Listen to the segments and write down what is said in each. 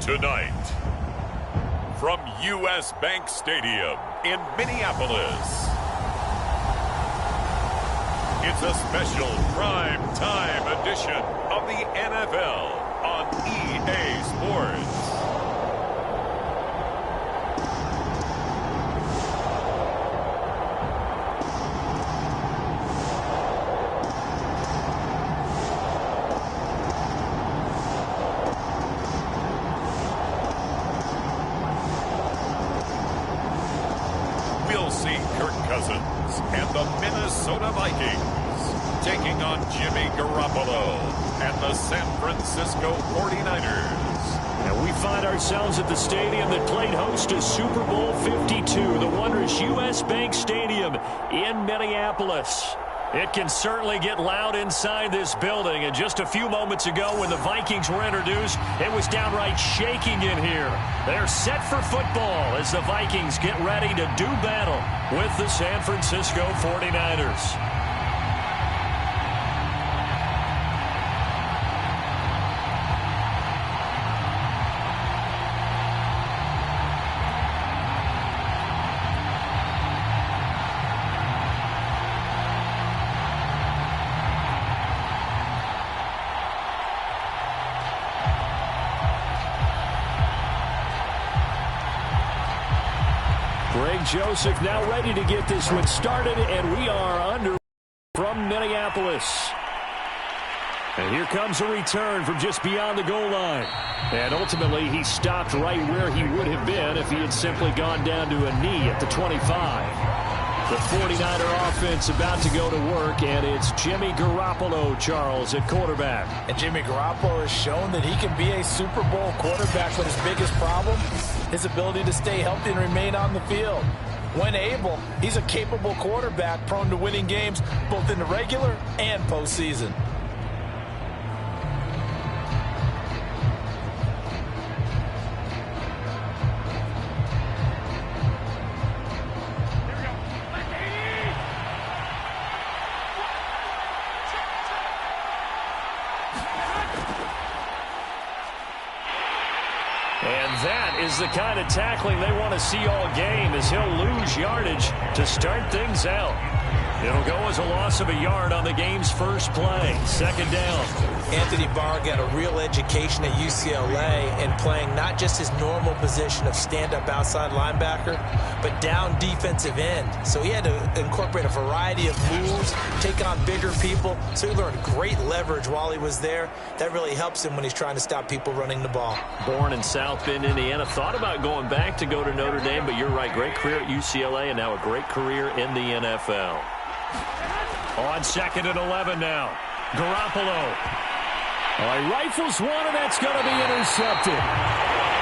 Tonight, from U.S. Bank Stadium in Minneapolis, it's a special prime time edition of the NFL on EA Sports. We'll see Kirk Cousins and the Minnesota Vikings taking on Jimmy Garoppolo and the San Francisco 49ers. And we find ourselves at the stadium that played host to Super Bowl 52, the wondrous U.S. Bank Stadium in Minneapolis. It can certainly get loud inside this building. And just a few moments ago when the Vikings were introduced, it was downright shaking in here. They're set for football as the Vikings get ready to do battle with the San Francisco 49ers. Greg Joseph now ready to get this one started, and we are under from Minneapolis. And here comes a return from just beyond the goal line. And ultimately, he stopped right where he would have been if he had simply gone down to a knee at the 25. The 49er offense about to go to work, and it's Jimmy Garoppolo, Charles, at quarterback. And Jimmy Garoppolo has shown that he can be a Super Bowl quarterback, but his biggest problem, his ability to stay healthy and remain on the field. When able, he's a capable quarterback prone to winning games both in the regular and postseason. And that is the kind of tackling they want to see all game, as he'll lose yardage to start things out. It'll go as a loss of a yard on the game's first play. Second down. Anthony Barr got a real education at UCLA in playing not just his normal position of stand-up outside linebacker, but down defensive end. So he had to incorporate a variety of moves, take on bigger people. So he learned great leverage while he was there. That really helps him when he's trying to stop people running the ball. Born in South Bend, Indiana. Thought about going back to go to Notre Dame, but you're right. Great career at UCLA and now a great career in the NFL. On second and 11 now. Garoppolo. He rifles one, and that's going to be intercepted.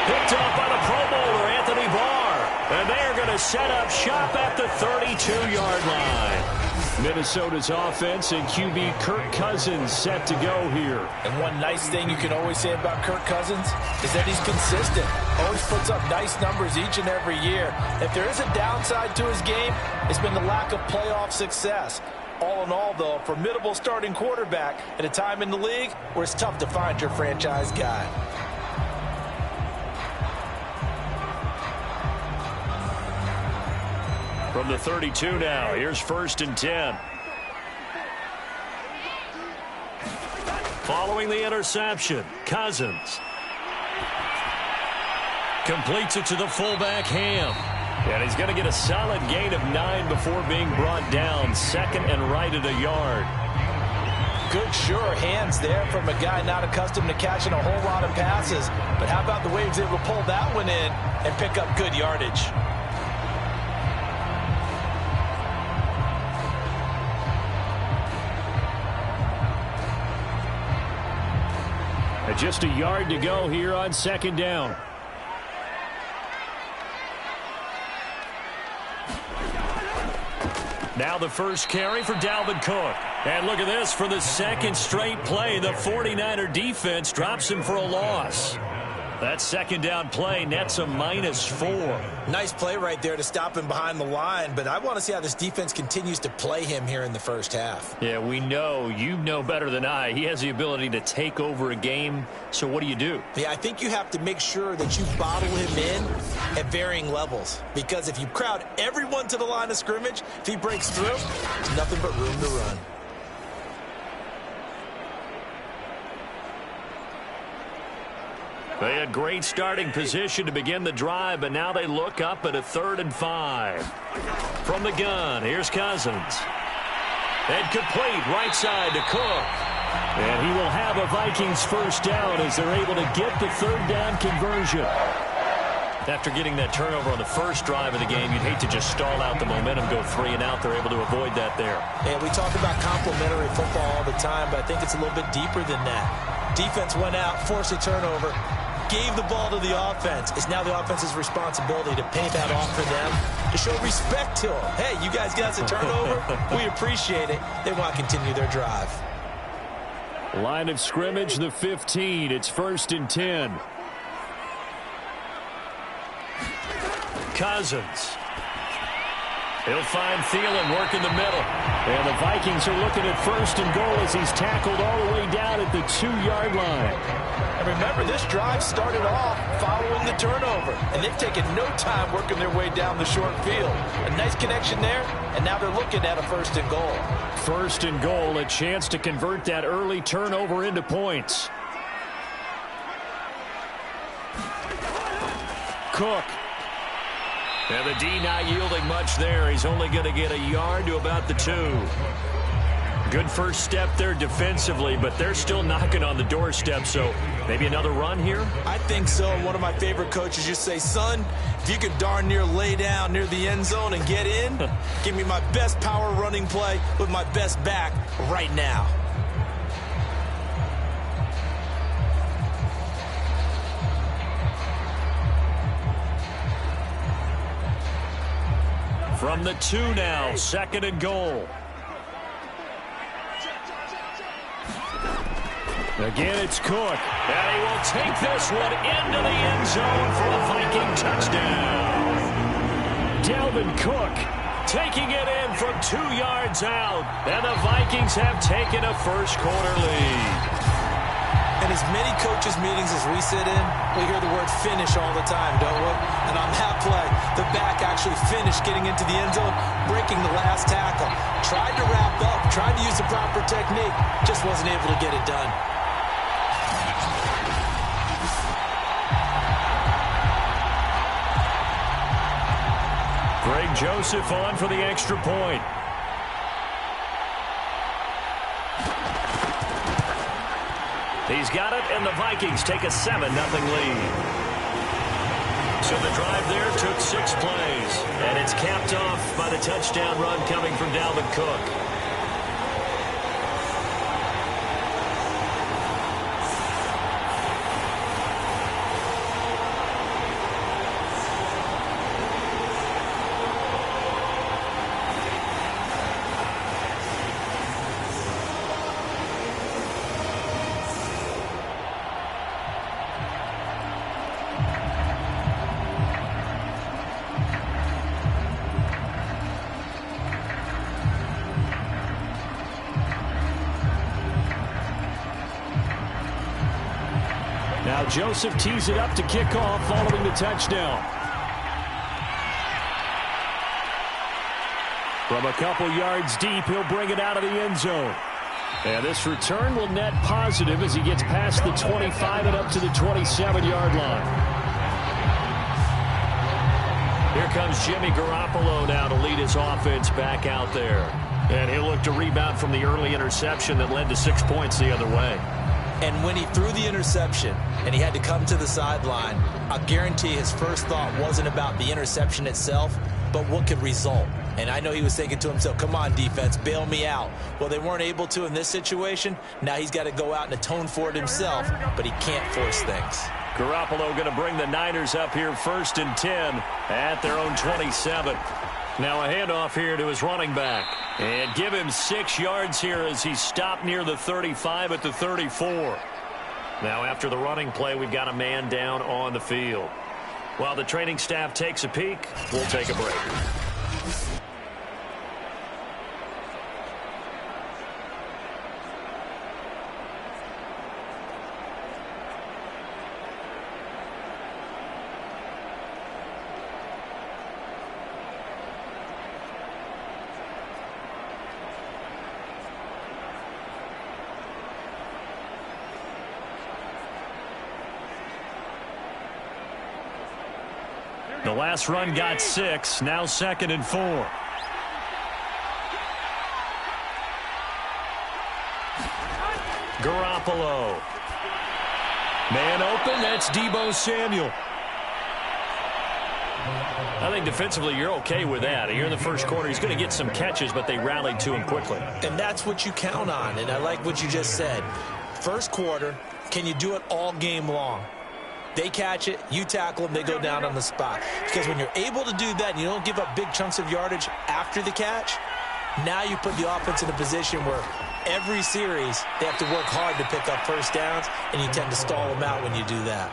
Picked up by the Pro Bowler, Anthony Barr. And they're going to set up shop at the 32-yard line. Minnesota's offense and QB Kirk Cousins set to go here. And one nice thing you can always say about Kirk Cousins is that he's consistent. Always puts up nice numbers each and every year. If there is a downside to his game, it's been the lack of playoff success. All in all, though, a formidable starting quarterback at a time in the league where it's tough to find your franchise guy. From the 32 now, here's first and 10. Following the interception, Cousins completes it to the fullback, Ham. And he's going to get a solid gain of 9 before being brought down. Second and right at a yard. Good, sure hands there from a guy not accustomed to catching a whole lot of passes. But how about the way he was able to pull that one in and pick up good yardage? And just a yard to go here on second down. Now the first carry for Dalvin Cook. And look at this. For the second straight play, the 49er defense drops him for a loss. That second down play nets a -4. Nice play right there to stop him behind the line, but I want to see how this defense continues to play him here in the first half. Yeah, we know. You know better than I. He has the ability to take over a game, so what do you do? Yeah, I think you have to make sure that you bottle him in at varying levels, because if you crowd everyone to the line of scrimmage, if he breaks through, there's nothing but room to run. They had great starting position to begin the drive, but now they look up at a 3rd and 5. From the gun, here's Cousins. And complete right side to Cook. And he will have a Vikings first down as they're able to get the 3rd down conversion. After getting that turnover on the first drive of the game, you'd hate to just stall out the momentum, go 3 and out. They're able to avoid that there. And we talk about complementary football all the time, but I think it's a little bit deeper than that. Defense went out, forced a turnover, gave the ball to the offense. It's now the offense's responsibility to pay that off for them, to show respect to them. Hey, you guys got us a turnover. We appreciate it. They want to continue their drive. Line of scrimmage, the 15. It's 1st and 10. Cousins. He'll find Thielen working the middle. And the Vikings are looking at 1st and goal as he's tackled all the way down at the 2-yard line. And remember, this drive started off following the turnover, and they've taken no time working their way down the short field. A nice connection there, and now they're looking at a 1st and goal. 1st and goal, a chance to convert that early turnover into points. Cook. And the D not yielding much there. He's only going to get a yard to about the 2. Good first step there defensively, but they're still knocking on the doorstep, so maybe another run here? I think so. One of my favorite coaches just say, son, if you could darn near lay down near the end zone and get in, give me my best power running play with my best back right now. From the 2 now, 2nd and goal. Again, it's Cook. And he will take this one into the end zone for a Viking touchdown. Dalvin Cook taking it in from 2 yards out. And the Vikings have taken a first-quarter lead. And as many coaches' meetings as we sit in, we hear the word finish all the time, don't we? And on that play, the back actually finished getting into the end zone, breaking the last tackle. Tried to wrap up, tried to use the proper technique, just wasn't able to get it done. Greg Joseph on for the extra point. He's got it, and the Vikings take a 7-0 lead. So the drive there took 6 plays, and it's capped off by the touchdown run coming from Dalvin Cook. Now Joseph tees it up to kick off following the touchdown. From a couple yards deep, he'll bring it out of the end zone. And this return will net positive as he gets past the 25 and up to the 27-yard line. Here comes Jimmy Garoppolo now to lead his offense back out there. And he'll look to rebound from the early interception that led to 6 points the other way. And when he threw the interception and he had to come to the sideline, I guarantee his first thought wasn't about the interception itself, but what could result. And I know he was thinking to himself, come on, defense, bail me out. Well, they weren't able to in this situation. Now he's got to go out and atone for it himself, but he can't force things. Garoppolo going to bring the Niners up here 1st and 10 at their own 27. Now a handoff here to his running back. And give him 6 yards here as he stopped near the 35 at the 34. Now after the running play, we've got a man down on the field. While the training staff takes a peek, we'll take a break. The last run got 6, now 2nd and 4. Garoppolo. Man open, that's Deebo Samuel. I think defensively you're okay with that. Here in the first quarter, he's going to get some catches, but they rallied to him quickly. And that's what you count on, and I like what you just said. First quarter, can you do it all game long? They catch it, you tackle them, they go down on the spot. Because when you're able to do that and you don't give up big chunks of yardage after the catch, now you put the offense in a position where every series they have to work hard to pick up first downs, and you tend to stall them out when you do that.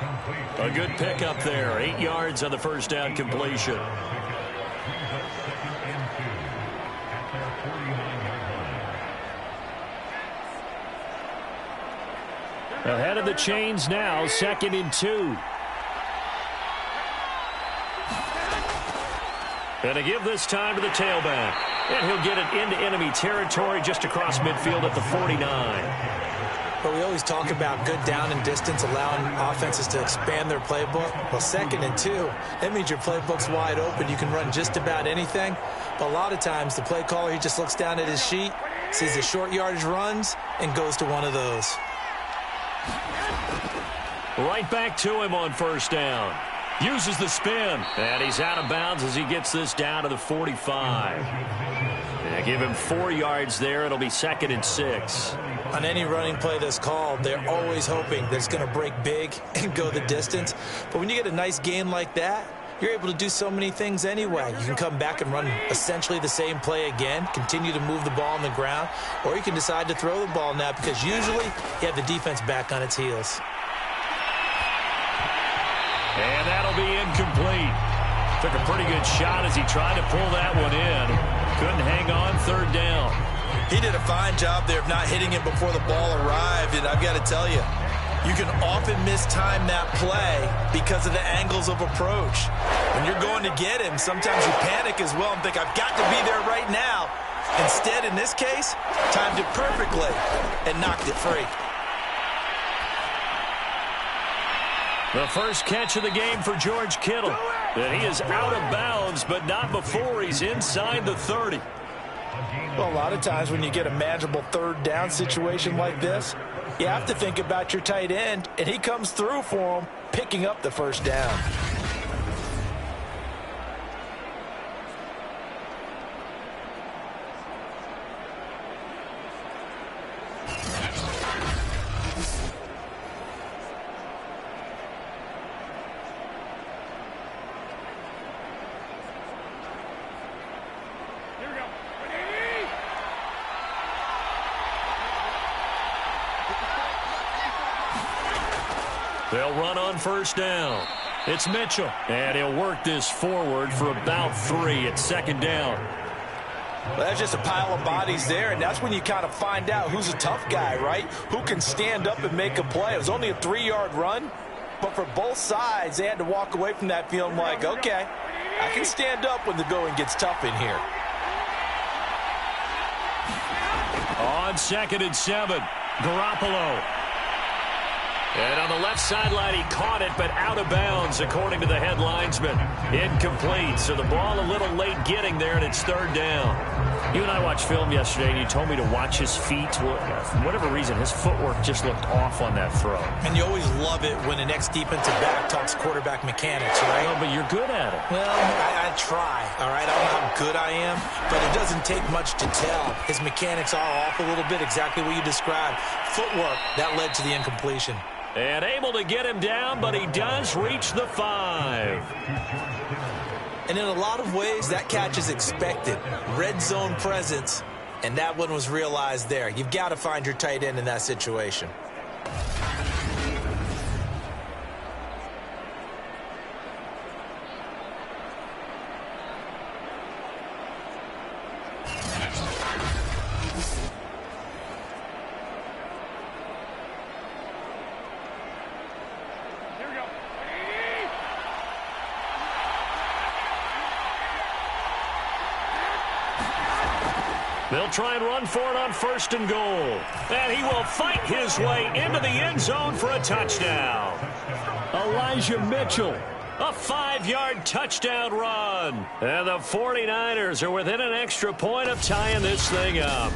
A good pickup there, 8 yards on the first down completion. Ahead of the chains now, 2nd and 2. And to give this time to the tailback. And he'll get it into enemy territory just across midfield at the 49. But we always talk about good down and distance, allowing offenses to expand their playbook. Well, 2nd and 2, that means your playbook's wide open. You can run just about anything. But a lot of times, the play caller, he just looks down at his sheet, sees the short yardage runs, and goes to one of those. Right back to him on first down. Uses the spin. And he's out of bounds as he gets this down to the 45. And give him 4 yards there. It'll be 2nd and 6. On any running play that's called, they're always hoping that it's going to break big and go the distance. But when you get a nice gain like that, you're able to do so many things anyway. You can come back and run essentially the same play again, continue to move the ball on the ground, or you can decide to throw the ball now because usually you have the defense back on its heels. And that'll be incomplete. Took a pretty good shot as he tried to pull that one in. Couldn't hang on, 3rd down. He did a fine job there of not hitting it before the ball arrived, and I've got to tell you, you can often mistime that play because of the angles of approach. When you're going to get him, sometimes you panic as well and think, I've got to be there right now. Instead, in this case, timed it perfectly and knocked it free. The first catch of the game for George Kittle. And he is out of bounds, but not before he's inside the 30. Well, a lot of times when you get a manageable 3rd down situation like this, you have to think about your tight end, and he comes through for him, picking up the first down. They'll run on first down. It's Mitchell. And he'll work this forward for about 3 at 2nd down. Well, that's just a pile of bodies there, and that's when you kind of find out who's a tough guy, right? Who can stand up and make a play. It was only a 3-yard run, but for both sides, they had to walk away from that feeling like, okay, I can stand up when the going gets tough in here. On 2nd and 7, Garoppolo. And on the left sideline, he caught it, but out of bounds, according to the head linesman. Incomplete, so the ball a little late getting there, and it's 3rd down. You and I watched film yesterday, and you told me to watch his feet. For whatever reason, his footwork just looked off on that throw. And you always love it when an ex-defensive back talks quarterback mechanics, right? Oh, but you're good at it. Well, I try, all right? I don't know how good I am, but it doesn't take much to tell. His mechanics are off a little bit, exactly what you described. Footwork, that led to the incompletion. And able to get him down, but he does reach the 5. And in a lot of ways, that catch is expected. Red zone presence, and that one was realized there. You've got to find your tight end in that situation. They'll try and run for it on 1st and goal. And he will fight his way into the end zone for a touchdown. Elijah Mitchell, a 5-yard touchdown run. And the 49ers are within an extra point of tying this thing up.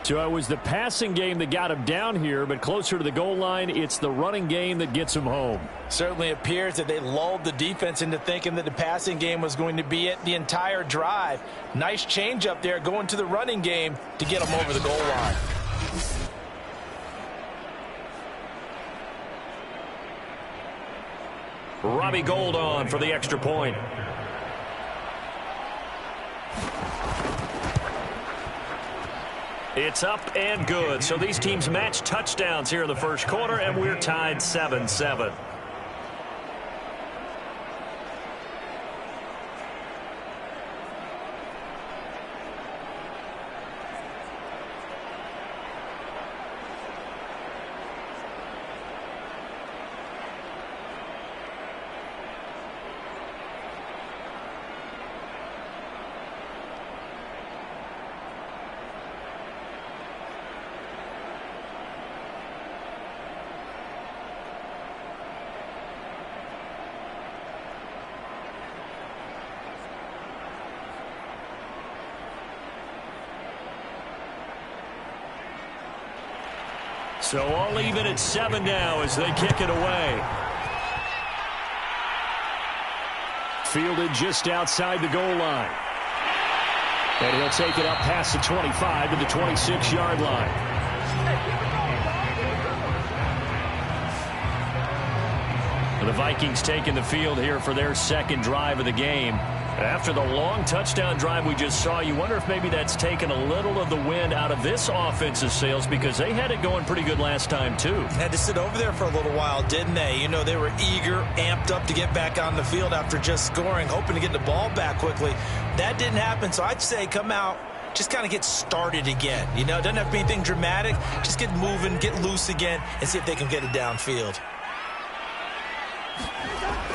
So it was the passing game that got him down here, but closer to the goal line, it's the running game that gets him home. Certainly appears that they lulled the defense into thinking that the passing game was going to be it the entire drive. Nice change up there going to the running game to get them over the goal line. Robbie Gould on for the extra point. It's up and good. So these teams match touchdowns here in the first quarter, and we're tied 7-7. So all even at 7 now as they kick it away. Fielded just outside the goal line. And he'll take it up past the 25 to the 26-yard line. The Vikings taking the field here for their second drive of the game. After the long touchdown drive we just saw, you wonder if maybe that's taken a little of the wind out of this offensive sails, because they had it going pretty good last time too. Had to sit over there for a little while, didn't they? You know, they were eager, amped up to get back on the field after just scoring, hoping to get the ball back quickly. That didn't happen, so I'd say come out, just kind of get started again. You know, it doesn't have to be anything dramatic. Just get moving, get loose again, and see if they can get it downfield.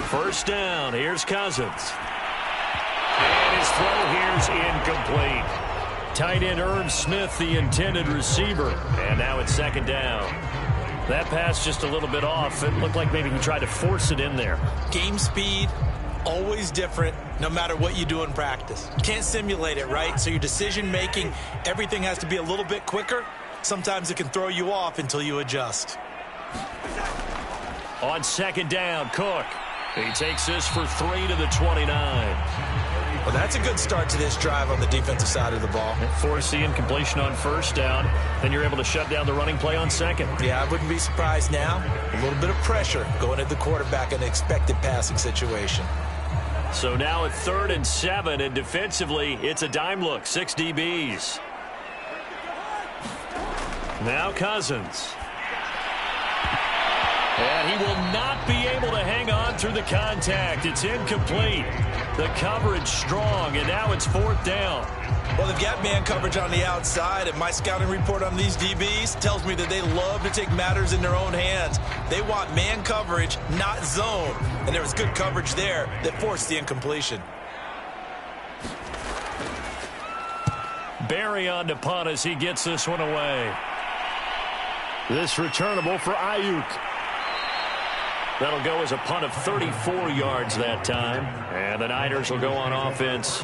First down, here's Cousins. And his throw here's incomplete. Tight end Irv Smith, the intended receiver. And now it's second down. That pass just a little bit off. It looked like maybe he tried to force it in there. Game speed, always different, no matter what you do in practice. You can't simulate it, right? So your decision-making, everything has to be a little bit quicker. Sometimes it can throw you off until you adjust. On second down, Cook. He takes this for 3 to the 29. Well, that's a good start to this drive on the defensive side of the ball. Force the incompletion on first down. Then you're able to shut down the running play on second. Yeah, I wouldn't be surprised now. A little bit of pressure going at the quarterback in an expected passing situation. So now at 3rd and 7, and defensively, it's a dime look. 6 DBs. Now Cousins. And he will not be able to hang on through the contact. It's incomplete. The coverage strong, and now it's 4th down. Well, they've got man coverage on the outside, and my scouting report on these DBs tells me that they love to take matters in their own hands. They want man coverage, not zone. And there was good coverage there that forced the incompletion. Barry on to punt as he gets this one away. This returnable for Ayuk. That'll go as a punt of 34 yards that time. And the Niners will go on offense,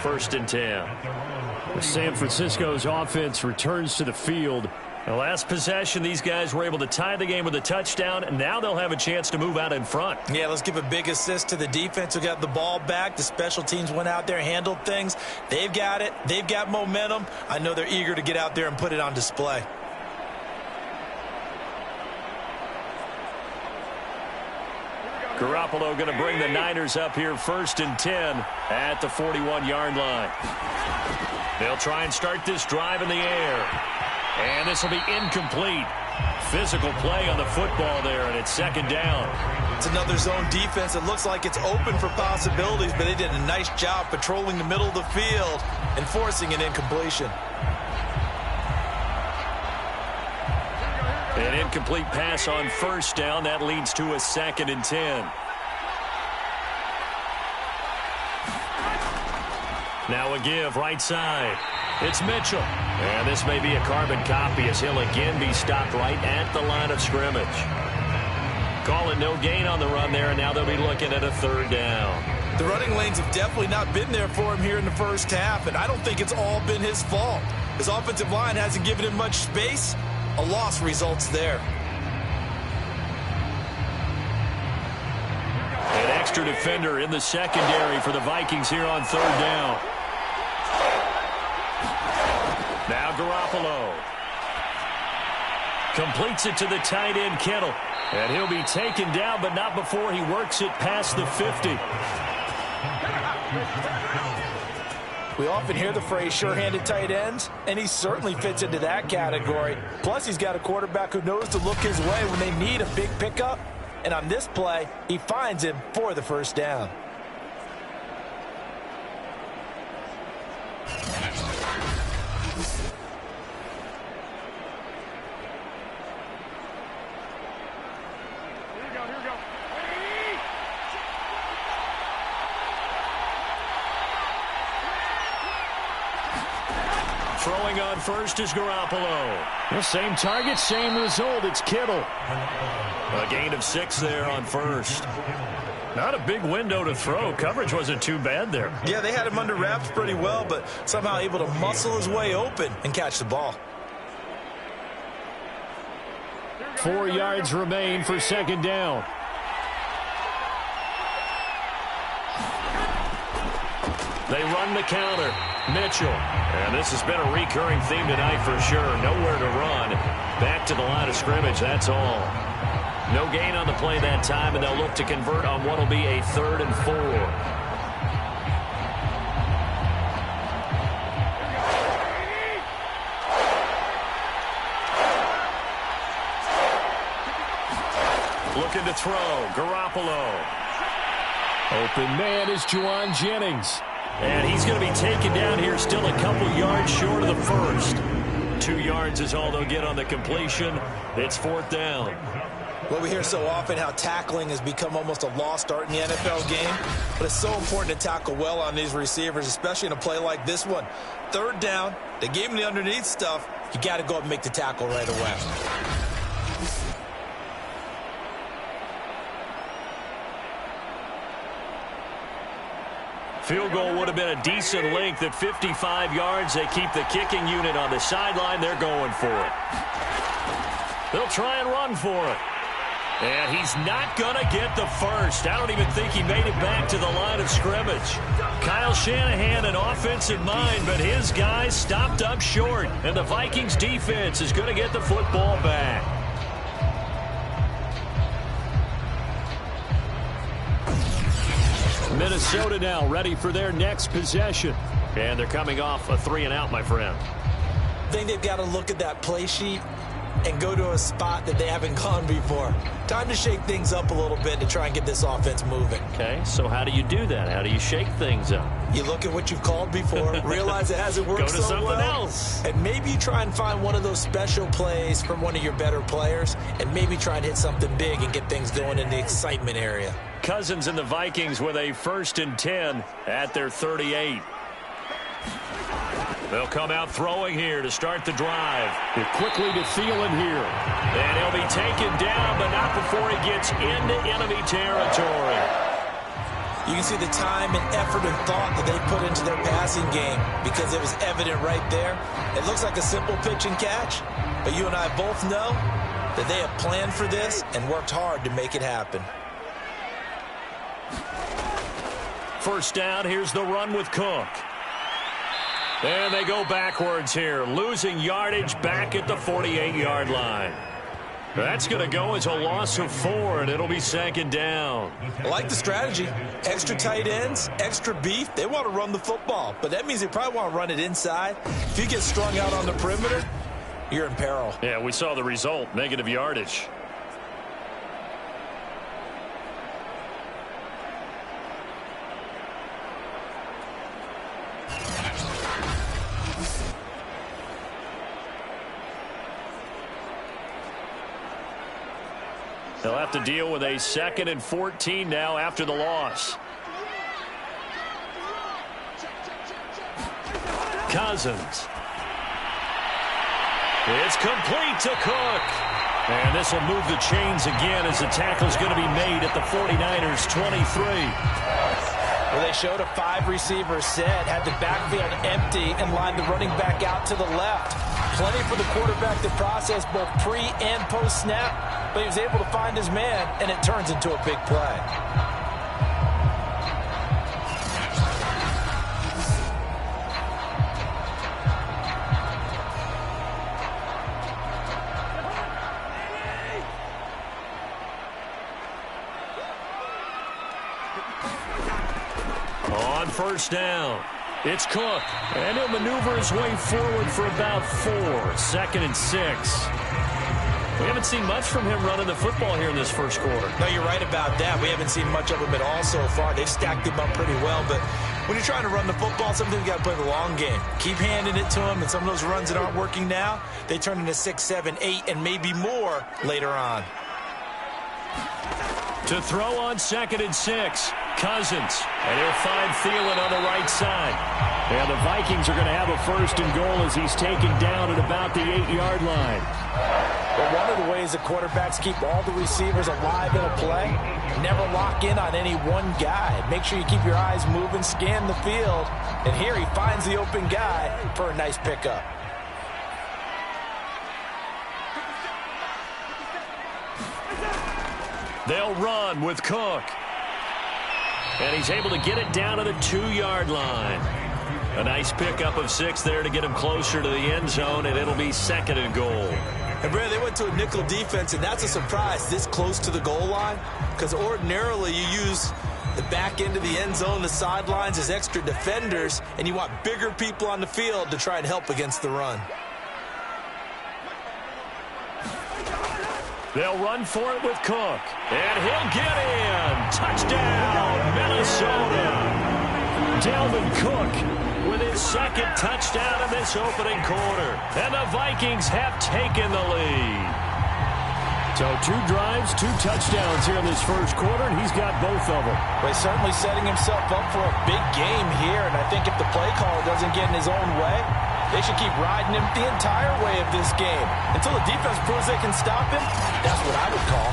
1st and 10. San Francisco's offense returns to the field. The last possession, these guys were able to tie the game with a touchdown, and now they'll have a chance to move out in front. Yeah, let's give a big assist to the defense who got the ball back. The special teams went out there, handled things. They've got it. They've got momentum. I know they're eager to get out there and put it on display. Garoppolo going to bring the Niners up here 1st and 10 at the 41-yard line. They'll try and start this drive in the air. And this will be incomplete. Physical play on the football there, and it's 2nd down. It's another zone defense. It looks like it's open for possibilities, but they did a nice job patrolling the middle of the field and forcing an incompletion. An incomplete pass on 1st down. That leads to a 2nd and 10. Now a give right side. It's Mitchell. And this may be a carbon copy as he'll again be stopped right at the line of scrimmage. Call it no gain on the run there, and now they'll be looking at a third down. The running lanes have definitely not been there for him here in the first half, and I don't think it's all been his fault. His offensive line hasn't given him much space. A loss results there. An extra defender in the secondary for the Vikings here on third down. Now Garoppolo completes it to the tight end, Kittle. And he'll be taken down, but not before he works it past the 50. We often hear the phrase sure-handed tight ends, and he certainly fits into that category. Plus, he's got a quarterback who knows to look his way when they need a big pickup. And on this play, he finds him for the first down. Throwing on first is Garoppolo. The same target, same result. It's Kittle. A gain of 6 there on first. Not a big window to throw. Coverage wasn't too bad there. Yeah, they had him under wraps pretty well, but somehow able to muscle his way open and catch the ball. 4 yards remain for second down. They run the counter. Mitchell. And this has been a recurring theme tonight for sure. Nowhere to run. Back to the line of scrimmage, that's all. No gain on the play that time, and they'll look to convert on what will be a 3rd and 4. Looking to throw. Garoppolo. Open man is Juwan Jennings. And he's going to be taken down here, still a couple yards short of the first. 2 yards is all they'll get on the completion. It's 4th down. Well, we hear so often how tackling has become almost a lost art in the NFL game. But it's so important to tackle well on these receivers, especially in a play like this one. 3rd down, they gave him the underneath stuff. You got to go up and make the tackle right away. Field goal would have been a decent length at 55 yards. They keep the kicking unit on the sideline. They're going for it. They'll try and run for it. And he's not going to get the first. I don't even think he made it back to the line of scrimmage. Kyle Shanahan, an offensive mind, but his guys stopped up short. And the Vikings defense is going to get the football back. Minnesota now ready for their next possession. And they're coming off a 3-and-out, my friend. I think they've got to look at that play sheet and go to a spot that they haven't gone before. Time to shake things up a little bit to try and get this offense moving. Okay, so how do you do that? How do you shake things up? You look at what you've called before, realize it hasn't worked so well. Go to something else. And maybe you try and find one of those special plays from one of your better players, and maybe try and hit something big and get things going in the excitement area. Cousins and the Vikings with a 1st and 10 at their 38. They'll come out throwing here to start the drive. They're quickly to Thielen here. And he'll be taken down, but not before he gets into enemy territory. You can see the time and effort and thought that they put into their passing game because it was evident right there. It looks like a simple pitch and catch, but you and I both know that they have planned for this and worked hard to make it happen. First down, here's the run with Cook. And they go backwards here, losing yardage back at the 48-yard line. That's going to go as a loss of 4, and it'll be 2nd down. I like the strategy. Extra tight ends, extra beef. They want to run the football, but that means they probably want to run it inside. If you get strung out on the perimeter, you're in peril. Yeah, we saw the result, negative yardage. They'll have to deal with a 2nd and 14 now after the loss. Cousins. It's complete to Cook. And this will move the chains again as the tackle's going to be made at the 49ers 23. Well, they showed a 5-receiver set, had the backfield empty, and lined the running back out to the left. Plenty for the quarterback to process both pre- and post-snap, but he was able to find his man, and it turns into a big play. On first down, it's Cook, and he'll maneuver his way forward for about 4. 2nd and 6. We haven't seen much from him running the football here in this first quarter. No, you're right about that. We haven't seen much of him at all so far. They've stacked him up pretty well, but when you're trying to run the football, sometimes you got to play the long game. Keep handing it to him, and some of those runs that aren't working now, they turn into 6, 7, 8, and maybe more later on. To throw on 2nd and 6, Cousins, and he'll find Thielen on the right side. And the Vikings are going to have a 1st and goal as he's taken down at about the 8-yard line. But one of the ways that quarterbacks keep all the receivers alive in a play, never lock in on any one guy. Make sure you keep your eyes moving, scan the field, and here he finds the open guy for a nice pickup. They'll run with Cook. And he's able to get it down to the 2-yard line. A nice pickup of 6 there to get him closer to the end zone, and it'll be 2nd and goal. And, Brad, they went to a nickel defense, and that's a surprise this close to the goal line, because ordinarily you use the back end of the end zone, the sidelines as extra defenders, and you want bigger people on the field to try and help against the run. They'll run for it with Cook. And he'll get in. Touchdown, Minnesota. Dalvin Cook with his 2nd touchdown in this opening quarter. And the Vikings have taken the lead. So 2 drives, 2 touchdowns here in this first quarter, and he's got both of them. Well, he's certainly setting himself up for a big game here, and I think if the play caller doesn't get in his own way, they should keep riding him the entire way of this game. Until the defense proves they can stop him, that's what I would call.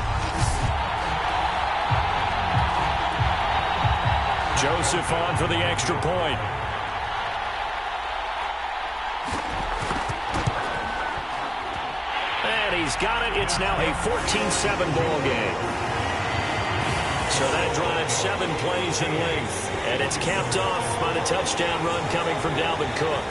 Joseph on for the extra point. And he's got it. It's now a 14-7 ball game. So that drives 7 plays in length. And it's capped off by the touchdown run coming from Dalvin Cook.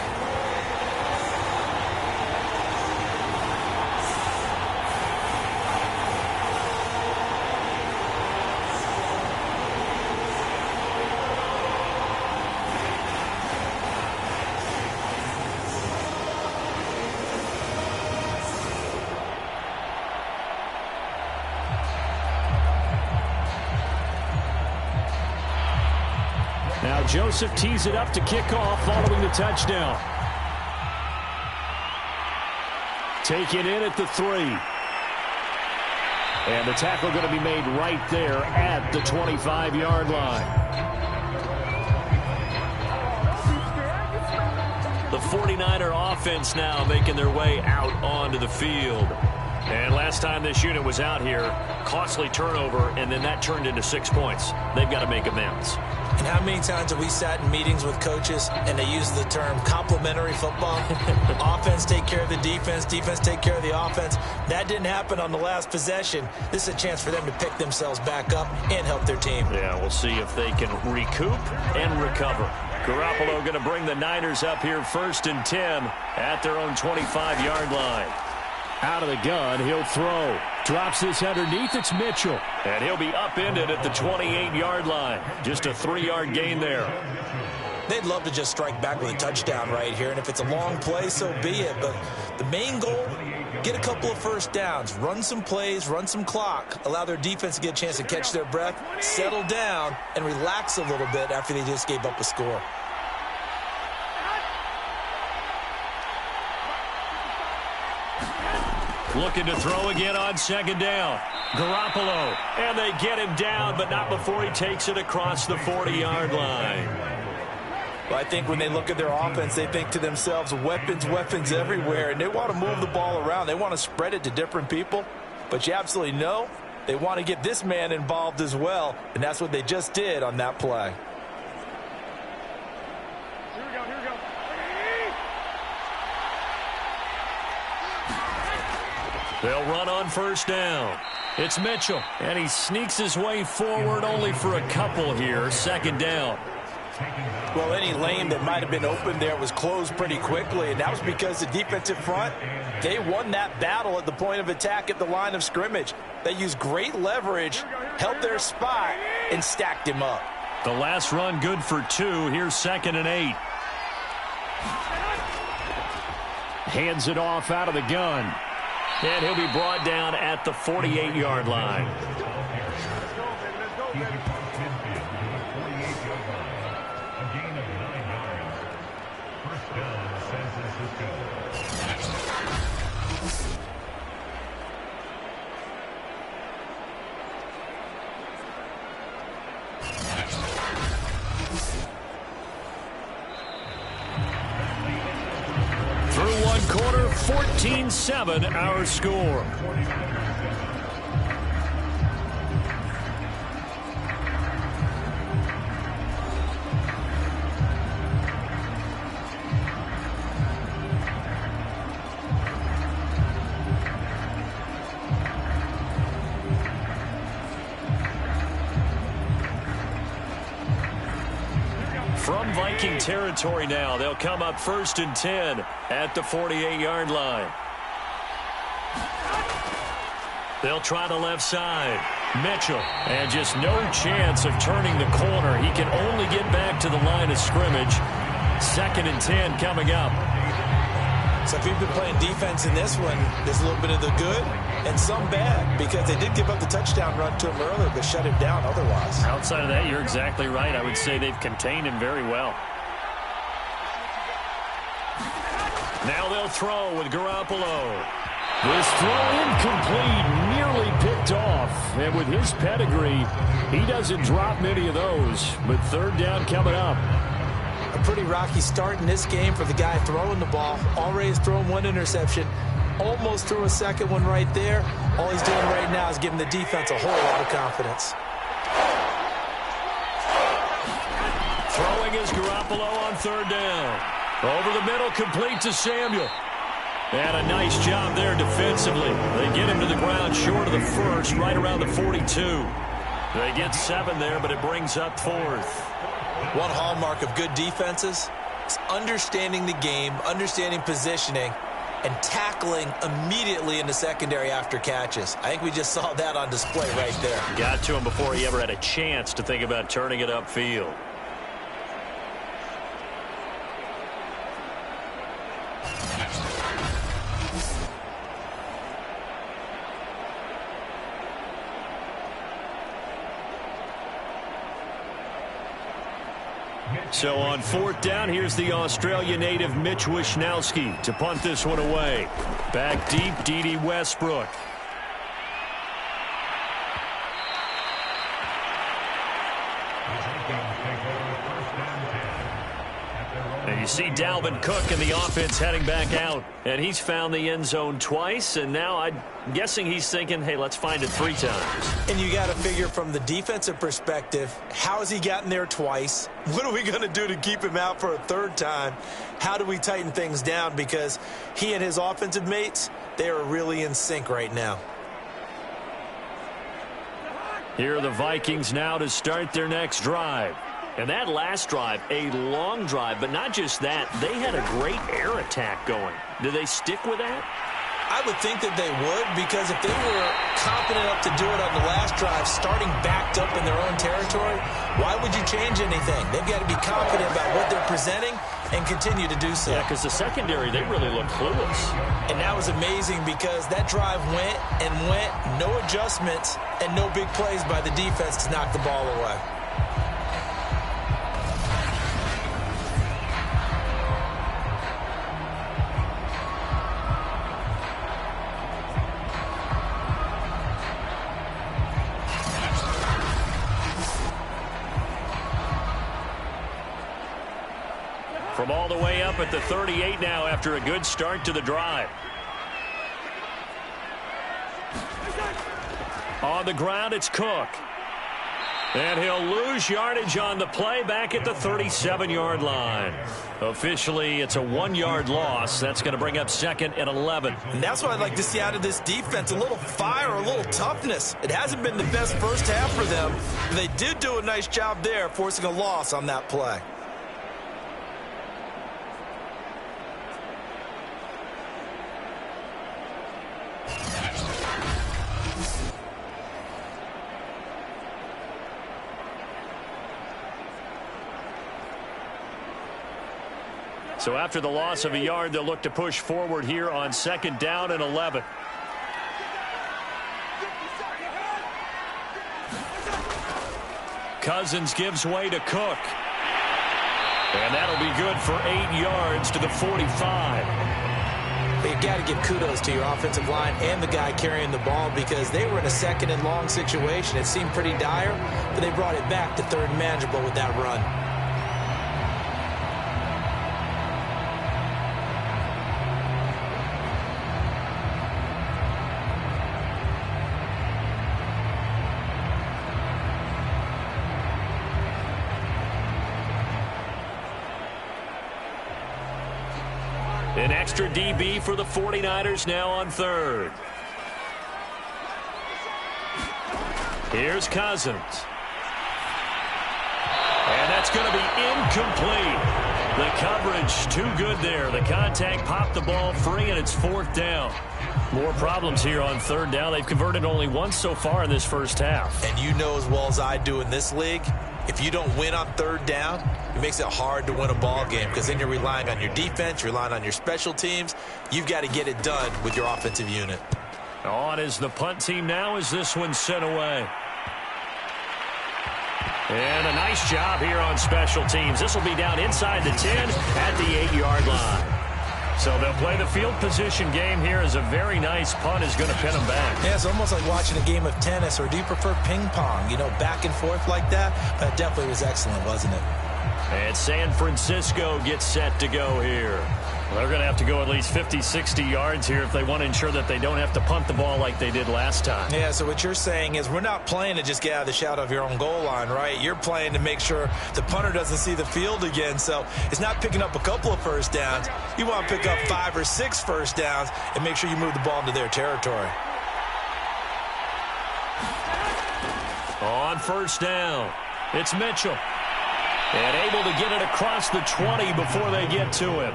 Now Joseph tees it up to kick off following the touchdown. Taken in at the 3. And the tackle going to be made right there at the 25-yard line. The 49er offense now making their way out onto the field. And last time this unit was out here, costly turnover, and then that turned into 6 points. They've got to make amends. And how many times have we sat in meetings with coaches and they use the term complementary football? Offense take care of the defense, defense take care of the offense. That didn't happen on the last possession. This is a chance for them to pick themselves back up and help their team. Yeah, we'll see if they can recoup and recover. Garoppolo going to bring the Niners up here 1st and 10 at their own 25-yard line. Out of the gun, he'll throw. Drops this underneath, it's Mitchell. And he'll be upended at the 28-yard line. Just a 3-yard gain there. They'd love to just strike back with a touchdown right here, and if it's a long play, so be it. But the main goal, get a couple of first downs, run some plays, run some clock, allow their defense to get a chance to catch their breath, settle down, and relax a little bit after they just gave up a score. Looking to throw again on 2nd down. Garoppolo, and they get him down, but not before he takes it across the 40-yard line. Well, I think when they look at their offense, they think to themselves, weapons, weapons everywhere, and they want to move the ball around. They want to spread it to different people, but you absolutely know they want to get this man involved as well, and that's what they just did on that play. Here we go. They'll run on first down. It's Mitchell, and he sneaks his way forward only for a couple here. Second down. Well, any lane that might have been open there was closed pretty quickly, and that was because the defensive front, they won that battle at the point of attack at the line of scrimmage. They used great leverage, held their spot, and stacked him up. The last run good for 2. Here's 2nd and 8. Hands it off out of the gun. And he'll be brought down at the 48-yard line. Through one quarter, 14-7 our score. From Viking territory now, they'll come up 1st and 10 at the 48-yard line. They'll try the left side. Mitchell, and just no chance of turning the corner. He can only get back to the line of scrimmage. 2nd and 10 coming up. So if you've been playing defense in this one, there's a little bit of the good and some bad, because they did give up the touchdown run to him earlier, but shut him down otherwise. Outside of that, you're exactly right. I would say they've contained him very well. Now they'll throw with Garoppolo. This throw incomplete, nearly picked off. And with his pedigree, he doesn't drop many of those. But 3rd down coming up. A pretty rocky start in this game for the guy throwing the ball. Already has thrown 1 interception. Almost threw a second one right there. All he's doing right now is giving the defense a whole lot of confidence. Throwing is Garoppolo on 3rd down. Over the middle, complete to Samuel. And a nice job there defensively. They get him to the ground short of the 1st, right around the 42. They get 7 there, but it brings up 4th. One hallmark of good defenses is understanding the game, understanding positioning, and tackling immediately in the secondary after catches. I think we just saw that on display right there. Got to him before he ever had a chance to think about turning it upfield. So on 4th down, here's the Australia native Mitch Wishnowsky to punt this one away. Back deep, D.D. Westbrook. And you see Dalvin Cook and the offense heading back out. And he's found the end zone twice, and now I'm guessing he's thinking, hey, let's find it 3 times. And you got to figure from the defensive perspective, how has he gotten there twice? What are we going to do to keep him out for a 3rd time? How do we tighten things down? Because he and his offensive mates, they are really in sync right now. Here are the Vikings now to start their next drive. And that last drive, a long drive, but not just that. They had a great air attack going. Do they stick with that? I would think that they would, because if they were confident enough to do it on the last drive, starting backed up in their own territory, why would you change anything? They've got to be confident about what they're presenting and continue to do so. Yeah, because the secondary, they really look clueless. And that was amazing, because that drive went and went, no adjustments, and no big plays by the defense to knock the ball away. the way up at the 38 now after a good start to the drive. On the ground, it's Cook. And he'll lose yardage on the play back at the 37-yard line. Officially, it's a 1-yard loss. That's going to bring up second and 11. And that's what I'd like to see out of this defense, a little fire, a little toughness. It hasn't been the best first half for them. They did do a nice job there, forcing a loss on that play. So after the loss of a yard, they'll look to push forward here on second down and 11. Cousins gives way to Cook. And that'll be good for 8 yards to the 45. You've got to give kudos to your offensive line and the guy carrying the ball because they were in a second and long situation. It seemed pretty dire, but they brought it back to third and manageable with that run. An extra DB for the 49ers now on third. Here's Cousins. And that's going to be incomplete. The coverage too good there. The contact popped the ball free, and it's fourth down. More problems here on third down. They've converted only once so far in this first half. And you know as well as I do in this league, if you don't win on third down, it makes it hard to win a ball game because then you're relying on your defense, you're relying on your special teams. You've got to get it done with your offensive unit. On is the punt team now as this one's sent away. And a nice job here on special teams. This will be down inside the 10 at the 8-yard line. So they'll play the field position game here as a very nice punt is going to pin them back. Yeah, it's almost like watching a game of tennis, or do you prefer ping pong? You know, back and forth like that? That definitely was excellent, wasn't it? And San Francisco gets set to go here. They're going to have to go at least 50, 60 yards here if they want to ensure that they don't have to punt the ball like they did last time. Yeah, so what you're saying is we're not playing to just get out of the shadow of your own goal line, right? You're playing to make sure the punter doesn't see the field again. So it's not picking up a couple of first downs. You want to pick up 5 or 6 first downs and make sure you move the ball into their territory. On first down, it's Mitchell. And able to get it across the 20 before they get to him.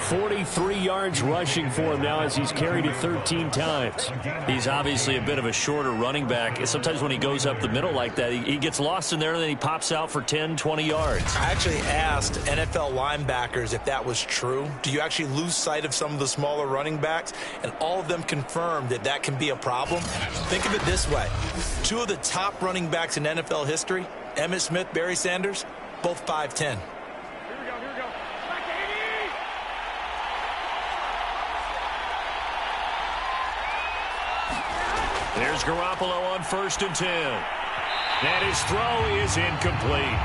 43 yards rushing for him now as he's carried it 13 times. He's obviously a bit of a shorter running back. Sometimes when he goes up the middle like that, he gets lost in there and then he pops out for 10, 20 yards. I actually asked NFL linebackers if that was true. Do you actually lose sight of some of the smaller running backs? And all of them confirmed that that can be a problem. Think of it this way. 2 of the top running backs in NFL history, Emmitt Smith, Barry Sanders, both 5'10". Here we go. Back to 80. There's Garoppolo on 1st and 10. And his throw is incomplete.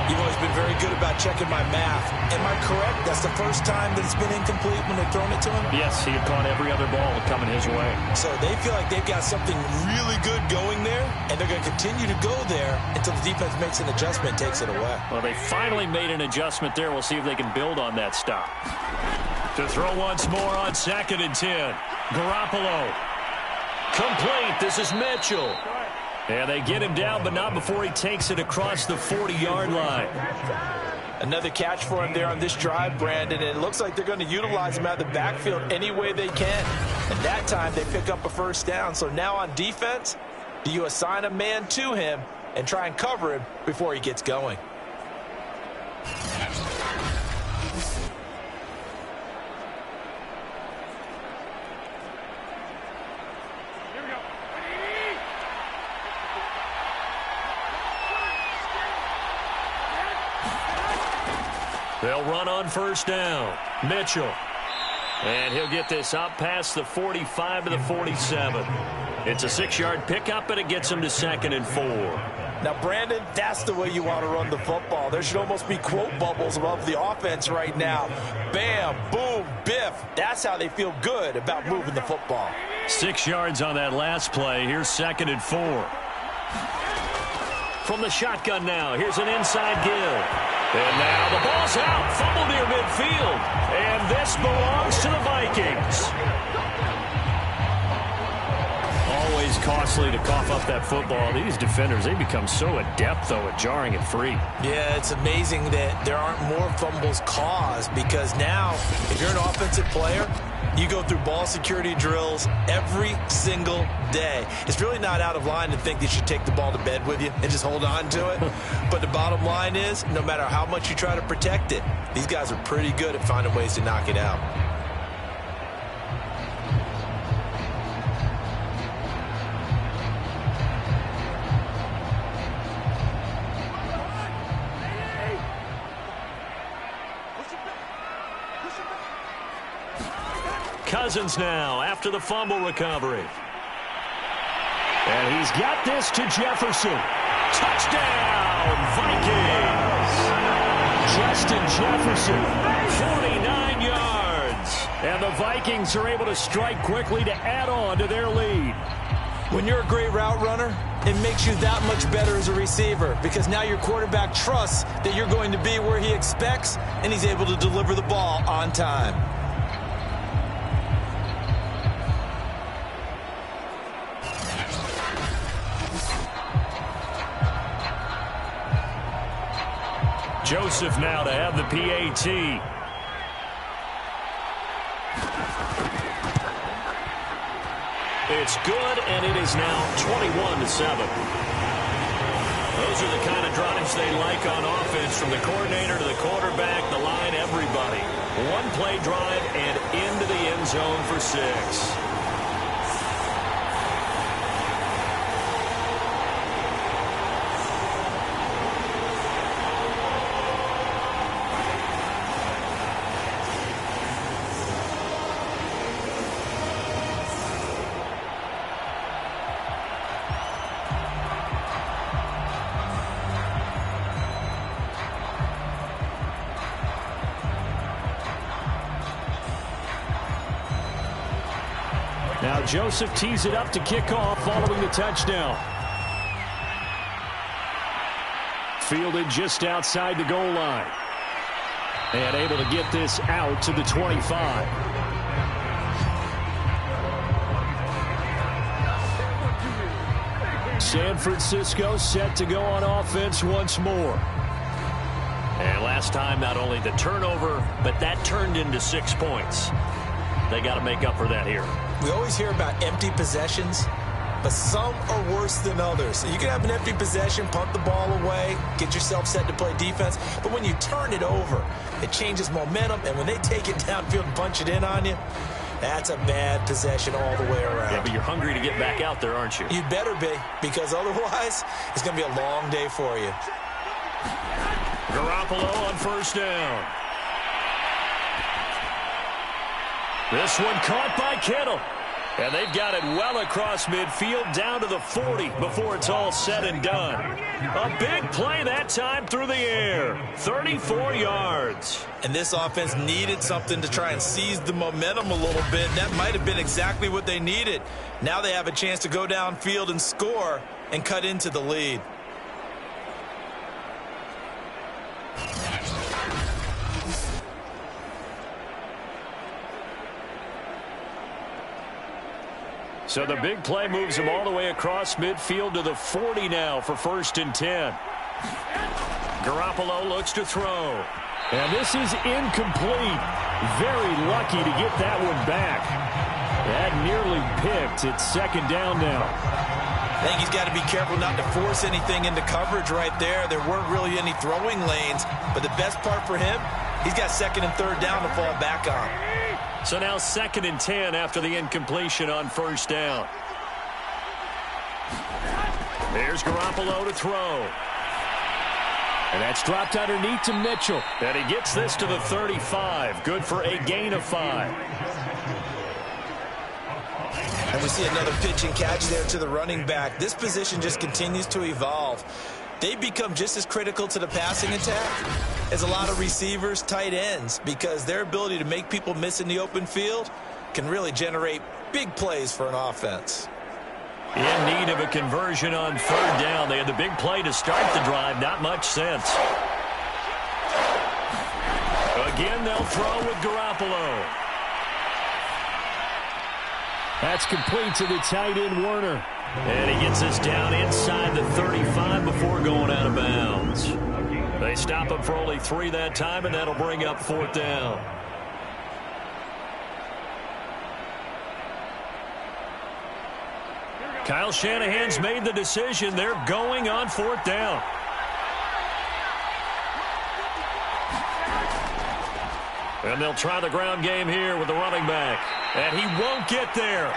You've always been very good about checking my math. Am I correct? That's the first time that it's been incomplete when they've thrown it to him? Yes, he had caught every other ball coming his way. So they feel like they've got something really good going there, and they're going to continue to go there until the defense makes an adjustment and takes it away. Well, they finally made an adjustment there. We'll see if they can build on that stop. To throw once more on 2nd and 10. Garoppolo. Complete. This is Mitchell. And they get him down, but not before he takes it across the 40-yard line. Another catch for him there on this drive, Brandon, and it looks like they're going to utilize him out of the backfield any way they can. And that time they pick up a first down. So now on defense, do you assign a man to him and try and cover him before he gets going? They'll run on first down. Mitchell. And he'll get this up past the 45 to the 47. It's a 6-yard pickup, and it gets him to 2nd and 4. Now, Brandon, that's the way you want to run the football. There should almost be quote bubbles above the offense right now. Bam, boom, biff. That's how they feel good about moving the football. 6 yards on that last play. Here's 2nd and 4. From the shotgun now, here's an inside give. And now the ball's out, fumble near midfield. And this belongs to the Vikings. Always costly to cough up that football. These defenders, they become so adept, though, at jarring it free. Yeah, it's amazing that there aren't more fumbles caused, because now, if you're an offensive player, you go through ball security drills every single day. It's really not out of line to think you should take the ball to bed with you and just hold on to it. But the bottom line is, no matter how much you try to protect it, these guys are pretty good at finding ways to knock it out. Cousins now after the fumble recovery. And he's got this to Jefferson. Touchdown, Vikings! Justin Jefferson, 49 yards. And the Vikings are able to strike quickly to add on to their lead. When you're a great route runner, it makes you that much better as a receiver, because now your quarterback trusts that you're going to be where he expects, and he's able to deliver the ball on time. Joseph now to have the PAT. It's good, and it is now 21-7. Those are the kind of drives they like on offense, from the coordinator to the quarterback, the line, everybody. One play drive and into the end zone for 6. Now Joseph tees it up to kick off following the touchdown. Fielded just outside the goal line. And able to get this out to the 25. San Francisco set to go on offense once more. And last time, not only the turnover, but that turned into 6 points. They got to make up for that here. We always hear about empty possessions, but some are worse than others. So you can have an empty possession, punt the ball away, get yourself set to play defense. But when you turn it over, it changes momentum. And when they take it downfield and punch it in on you, that's a bad possession all the way around. Yeah, but you're hungry to get back out there, aren't you? You better be, because otherwise it's going to be a long day for you. Garoppolo on first down. This one caught by Kittle. And they've got it well across midfield down to the 40 before it's all said and done. A big play that time through the air. 34 yards. And this offense needed something to try and seize the momentum a little bit. That might have been exactly what they needed. Now they have a chance to go downfield and score and cut into the lead. So the big play moves him all the way across midfield to the 40 now for 1st and 10. Garoppolo looks to throw. And this is incomplete. Very lucky to get that one back. That nearly picked. It's 2nd down now. I think he's got to be careful not to force anything into coverage right there. There weren't really any throwing lanes. But the best part for him, he's got 2nd and 3rd down to fall back on. So now 2nd and 10 after the incompletion on 1st down. There's Garoppolo to throw. And that's dropped underneath to Mitchell. And he gets this to the 35. Good for a gain of 5. And we see another pitch and catch there to the running back. This position just continues to evolve. They become just as critical to the passing attack as a lot of receivers, tight ends, because their ability to make people miss in the open field can really generate big plays for an offense. In need of a conversion on third down. They had the big play to start the drive. Not much sense. Again, they'll throw with Garoppolo. That's complete to the tight end, Werner. And he gets us down inside the 35 before going out of bounds. They stop him for only 3 that time, and that'll bring up 4th down. Kyle Shanahan's made the decision. They're going on 4th down. And they'll try the ground game here with the running back. And he won't get there.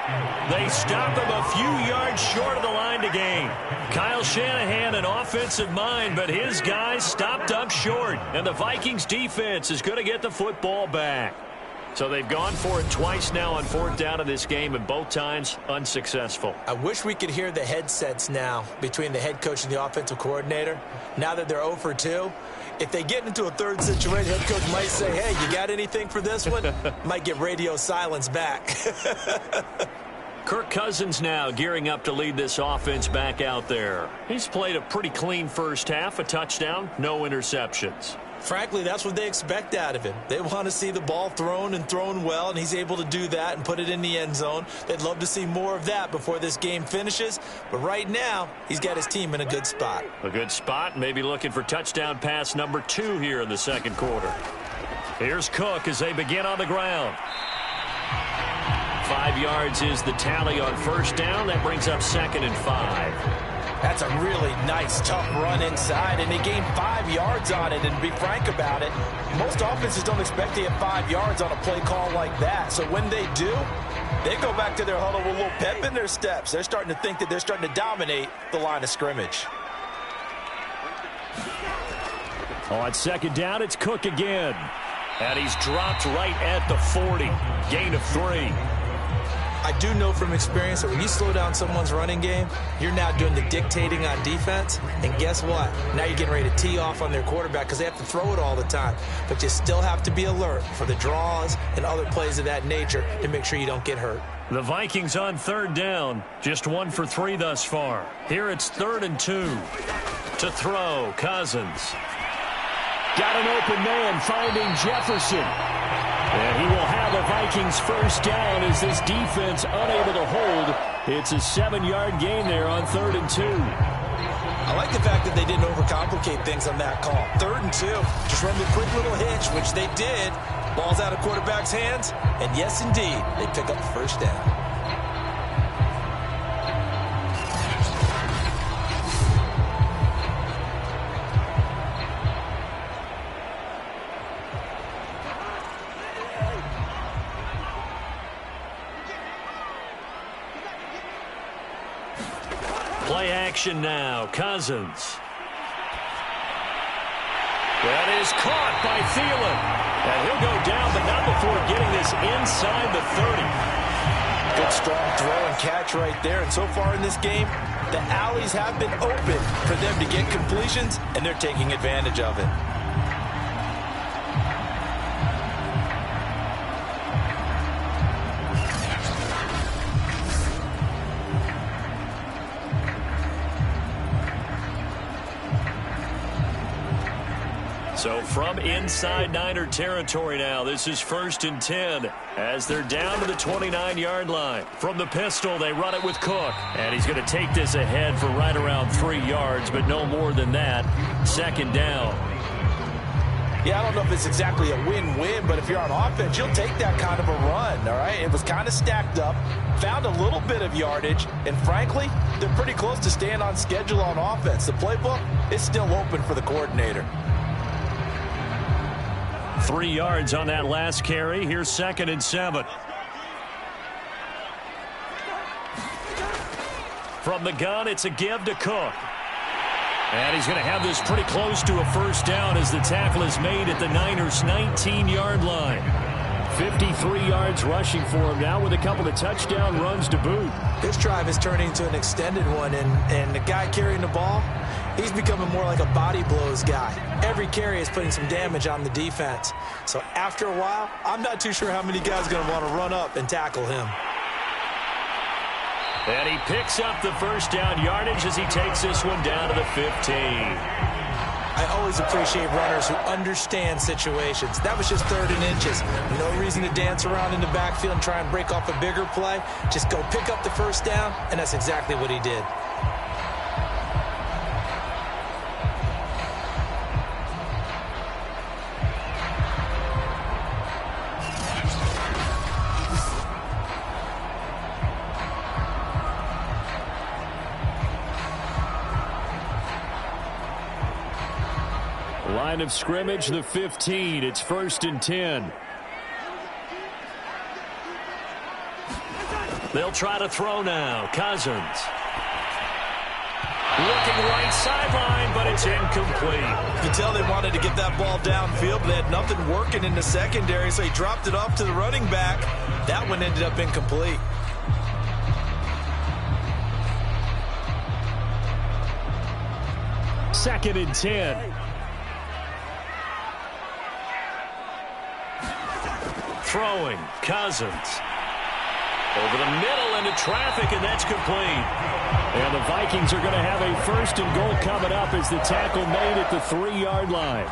They stop him a few yards short of the line to gain. Kyle Shanahan, an offensive mind, but his guys stopped up short. And the Vikings defense is going to get the football back. So they've gone for it twice now on 4th down in this game, and both times unsuccessful. I wish we could hear the headsets now between the head coach and the offensive coordinator. Now that they're 0 for 2, if they get into a third situation, head coach might say, hey, you got anything for this one? Might get radio silence back. Kirk Cousins now gearing up to lead this offense back out there. He's played a pretty clean first half, a touchdown, no interceptions. Frankly, that's what they expect out of him. They want to see the ball thrown and thrown well, and he's able to do that and put it in the end zone. They'd love to see more of that before this game finishes. But right now, he's got his team in a good spot. A good spot, maybe looking for touchdown pass number 2 here in the second quarter. Here's Cook as they begin on the ground. 5 yards is the tally on first down. That brings up 2nd and 5. That's a really nice, tough run inside, and they gained 5 yards on it. And to be frank about it, most offenses don't expect to get 5 yards on a play call like that. So when they do, they go back to their huddle with a little pep in their steps. They're starting to think that they're starting to dominate the line of scrimmage. On 2nd down, it's Cook again. And he's dropped right at the 40. Gain of 3. I do know from experience that when you slow down someone's running game, you're now doing the dictating on defense. And guess what? Now you're getting ready to tee off on their quarterback because they have to throw it all the time. But you still have to be alert for the draws and other plays of that nature to make sure you don't get hurt. The Vikings on 3rd down. Just 1 for 3 thus far. Here it's 3rd and 2. To throw, Cousins. Got an open man finding Jefferson. And he will have the Vikings first down as this defense unable to hold. It's a 7-yard gain there on 3rd and 2. I like the fact that they didn't overcomplicate things on that call. 3rd and 2. Just run the quick little hitch, which they did. Ball's out of quarterback's hands. And yes, indeed, they pick up the first down. Play action now. Cousins. That is caught by Thielen. And he'll go down, but not before getting this inside the 30. Good strong throw and catch right there. And so far in this game, the alleys have been open for them to get completions, and they're taking advantage of it. So from inside Niner territory now, this is 1st and 10 as they're down to the 29-yard line. From the pistol, they run it with Cook. And he's going to take this ahead for right around 3 yards, but no more than that. 2nd down. Yeah, I don't know if it's exactly a win-win, but if you're on offense, you'll take that kind of a run, all right? It was kind of stacked up, found a little bit of yardage, and frankly, they're pretty close to staying on schedule on offense. The playbook is still open for the coordinator. 3 yards on that last carry. Here's 2nd and 7. From the gun, it's a give to Cook. And he's going to have this pretty close to a first down as the tackle is made at the Niners' 19-yard line. 53 yards rushing for him now with a couple of touchdown runs to boot. This drive is turning into an extended one, and the guy carrying the ball, he's becoming more like a body blows guy. Every carry is putting some damage on the defense. So after a while, I'm not too sure how many guys are going to want to run up and tackle him. And he picks up the first down yardage as he takes this one down to the 15. I always appreciate runners who understand situations. That was just 3rd and inches. No reason to dance around in the backfield and try and break off a bigger play. Just go pick up the first down, and that's exactly what he did. Line of scrimmage, the 15. It's 1st and 10. They'll try to throw now. Cousins. Looking right sideline, but it's incomplete. You can tell they wanted to get that ball downfield, but they had nothing working in the secondary, so he dropped it off to the running back. That one ended up incomplete. Second and 10. Throwing, Cousins. Over the middle into traffic, and that's complete. And the Vikings are going to have a 1st and goal coming up as the tackle made at the 3-yard line.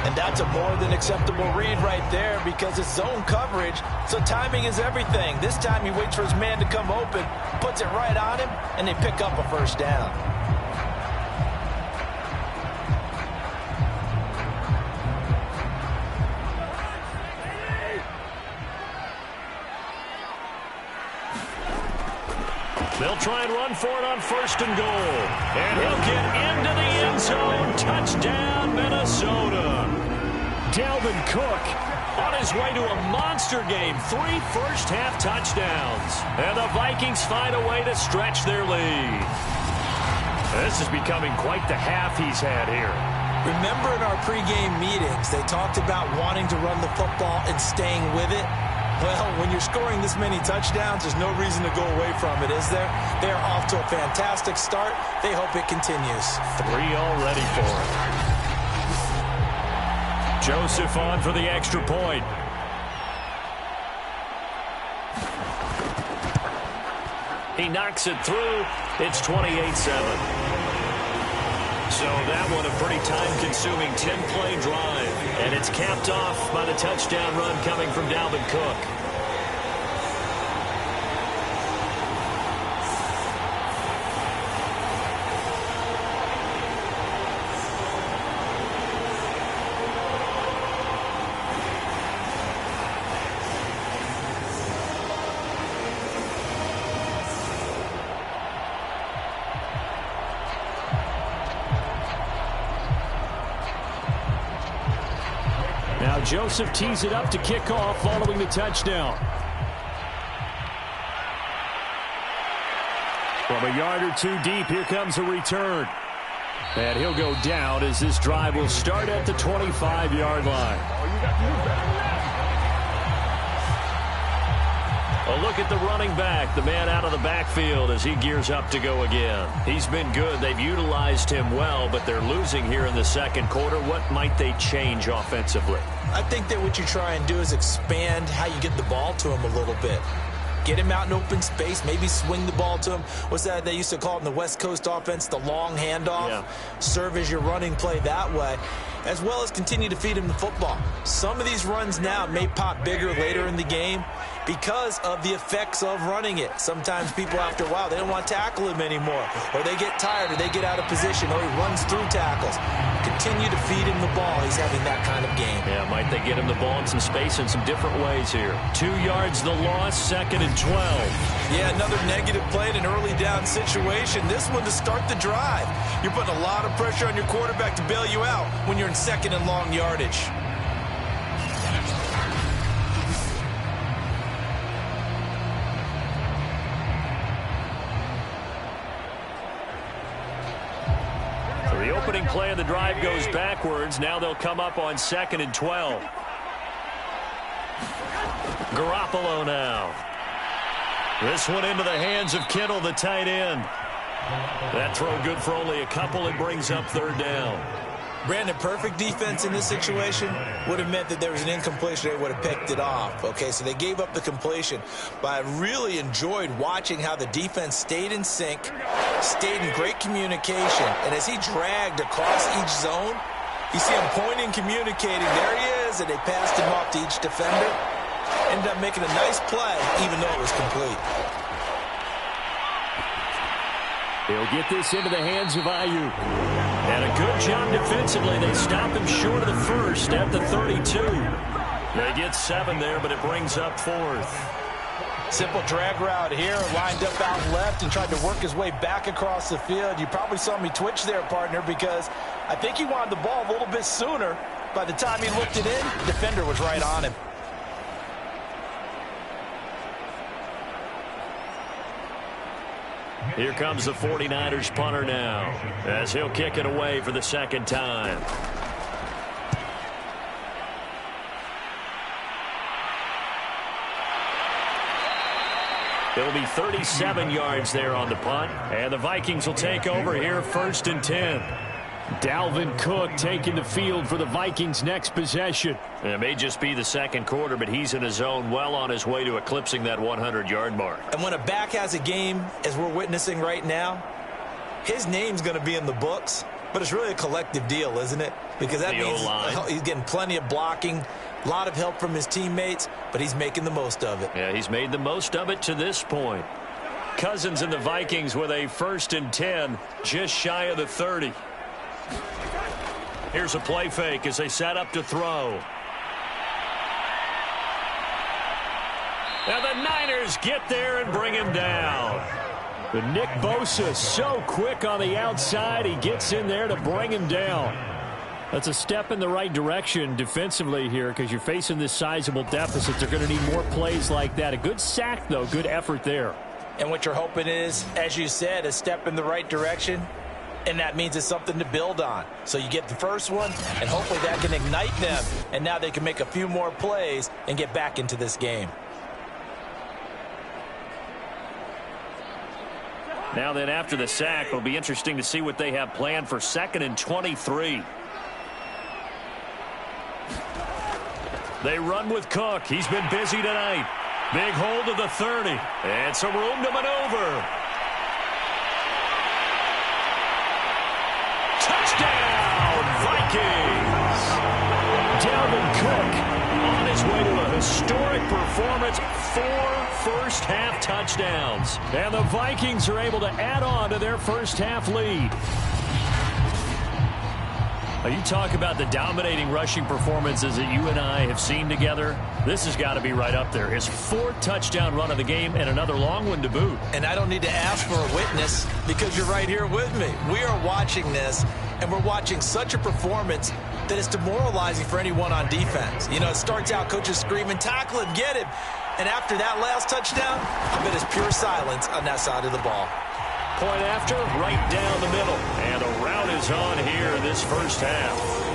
And that's a more than acceptable read right there because it's zone coverage, so timing is everything. This time he waits for his man to come open, puts it right on him, and they pick up a first down. They'll try and run for it on 1st and goal. And he'll get into the end zone. Touchdown, Minnesota. Dalvin Cook on his way to a monster game. 3 first-half touchdowns. And the Vikings find a way to stretch their lead. This is becoming quite the half he's had here. Remember in our pregame meetings, they talked about wanting to run the football and staying with it? Well, when you're scoring this many touchdowns, there's no reason to go away from it, is there? They're off to a fantastic start. They hope it continues. 3 already for him. Joseph on for the extra point. He knocks it through. It's 28-7. So that one a pretty time-consuming 10-play drive. And it's capped off by the touchdown run coming from Dalvin Cook. Joseph tees it up to kick off following the touchdown. From a yard or 2 deep, here comes a return. And he'll go down as this drive will start at the 25-yard line. A look at the running back, the man out of the backfield as he gears up to go again. He's been good. They've utilized him well, but they're losing here in the second quarter. What might they change offensively? I think that what you try and do is expand how you get the ball to him a little bit. Get him out in open space, maybe swing the ball to him. What's that they used to call it in the West Coast offense, the long handoff? Yeah. Serve as your running play that way, as well as continue to feed him the football. Some of these runs now may pop bigger later in the game because of the effects of running it. Sometimes people, after a while, they don't want to tackle him anymore, or they get tired, or they get out of position, or he runs through tackles. Continue to feed him the ball. He's having that kind of game. Yeah, might they get him the ball in some space in some different ways here. 2 yards the loss, 2nd and 12. Yeah, another negative play in an early down situation. This one to start the drive. You're putting a lot of pressure on your quarterback to bail you out when you're in 2nd and long yardage. The opening play of the drive goes backwards. Now they'll come up on 2nd and 12. Garoppolo now. This one into the hands of Kittle, the tight end. That throw good for only a couple. It brings up third down. Brandon, perfect defense in this situation would have meant that there was an incompletion. They would have picked it off. Okay, so they gave up the completion. But I really enjoyed watching how the defense stayed in sync, stayed in great communication. And as he dragged across each zone, you see him pointing, communicating. There he is, and they passed him off to each defender. Ended up making a nice play, even though it was complete. He'll get this into the hands of Ayuk. And a good job defensively. They stop him short of the first at the 32. They get 7 there, but it brings up 4th. Simple drag route here, lined up out left and tried to work his way back across the field. You probably saw me twitch there, partner, because I think he wanted the ball a little bit sooner. By the time he looked it in, the defender was right on him. Here comes the 49ers punter now, as he'll kick it away for the second time. It'll be 37 yards there on the punt, and the Vikings will take over here 1st and 10. Dalvin Cook taking the field for the Vikings' next possession. It may just be the second quarter, but he's in his zone, well on his way to eclipsing that 100-yard mark. And when a back has a game, as we're witnessing right now, his name's going to be in the books, but it's really a collective deal, isn't it? Because that means he's getting plenty of blocking, a lot of help from his teammates, but he's making the most of it. Yeah, he's made the most of it to this point. Cousins and the Vikings with a 1st and 10, just shy of the 30. Here's a play fake as they set up to throw. And the Niners get there and bring him down. But Nick Bosa so quick on the outside. He gets in there to bring him down. That's a step in the right direction defensively here because you're facing this sizable deficit. They're going to need more plays like that. A good sack, though. Good effort there. And what you're hoping is, as you said, a step in the right direction. And that means it's something to build on. So you get the first one, and hopefully that can ignite them. And now they can make a few more plays and get back into this game. Now then, after the sack, it'll be interesting to see what they have planned for 2nd and 23. They run with Cook. He's been busy tonight. Big hold of the 30. And some room to maneuver. Touchdown, Vikings! Dalvin Cook on his way to a historic performance. 4 first-half touchdowns. And the Vikings are able to add on to their first-half lead. Now, you talk about the dominating rushing performances that you and I have seen together. This has got to be right up there. His 4th touchdown run of the game and another long one to boot. And I don't need to ask for a witness because you're right here with me. We are watching this, and we're watching such a performance that is demoralizing for anyone on defense. You know, it starts out coaches screaming, tackle him, get him. And after that last touchdown, I bet it's pure silence on that side of the ball. Point after, right down the middle. And the route is on here in this first half.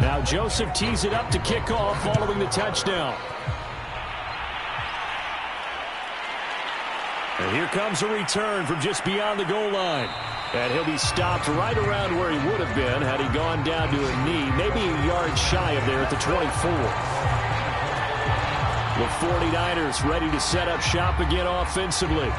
Now Joseph tees it up to kick off following the touchdown. And here comes a return from just beyond the goal line. And he'll be stopped right around where he would have been had he gone down to a knee, maybe a yard shy of there at the 24. The 49ers ready to set up shop again offensively.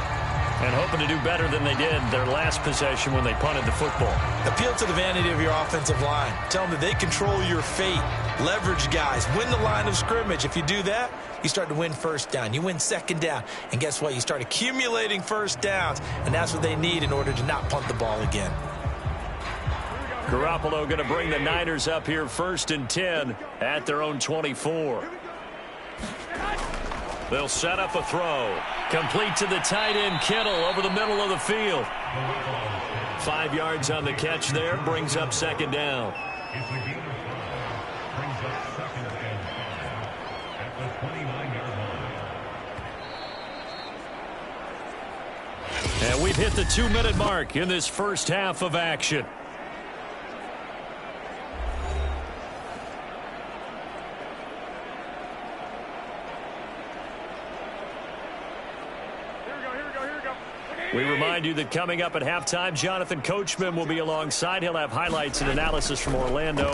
And hoping to do better than they did their last possession when they punted the football. Appeal to the vanity of your offensive line. Tell them that they control your fate. Leverage guys. Win the line of scrimmage. If you do that, you start to win first down. You win second down. And guess what? You start accumulating first downs. And that's what they need in order to not punt the ball again. Garoppolo going to bring the Niners up here 1st and 10 at their own 24. They'll set up a throw. Complete to the tight end, Kittle, over the middle of the field. 5 yards on the catch there, brings up 2nd down. And we've hit the 2-minute mark in this first half of action. We remind you that coming up at halftime, Jonathan Coachman will be alongside. He'll have highlights and analysis from Orlando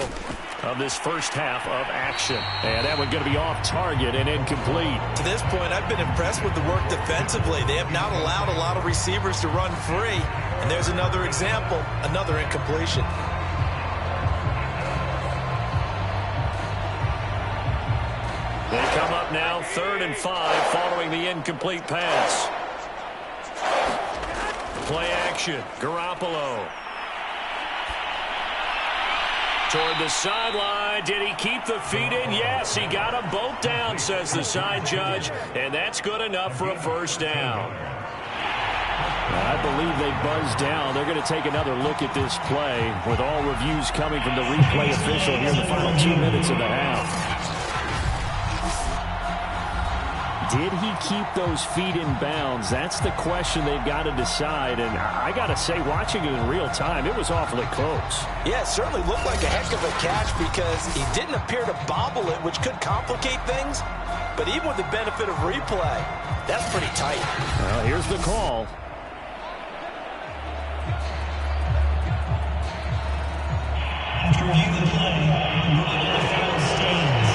of this first half of action. And that one going to be off target and incomplete. To this point, I've been impressed with the work defensively. They have not allowed a lot of receivers to run free. And there's another example, another incompletion. They come up now 3rd and 5 following the incomplete pass. Play action. Garoppolo. Toward the sideline. Did he keep the feet in? Yes, he got them both down, says the side judge. And that's good enough for a 1st down. I believe they buzzed down. They're going to take another look at this play with all reviews coming from the replay official here in the final 2 minutes of the half. Did he keep those feet in bounds? That's the question they've got to decide. And I got to say, watching it in real time, it was awfully close. Yeah, it certainly looked like a heck of a catch because he didn't appear to bobble it, which could complicate things. But even with the benefit of replay, that's pretty tight. Well, here's the call. After reviewing the play, the foul stands.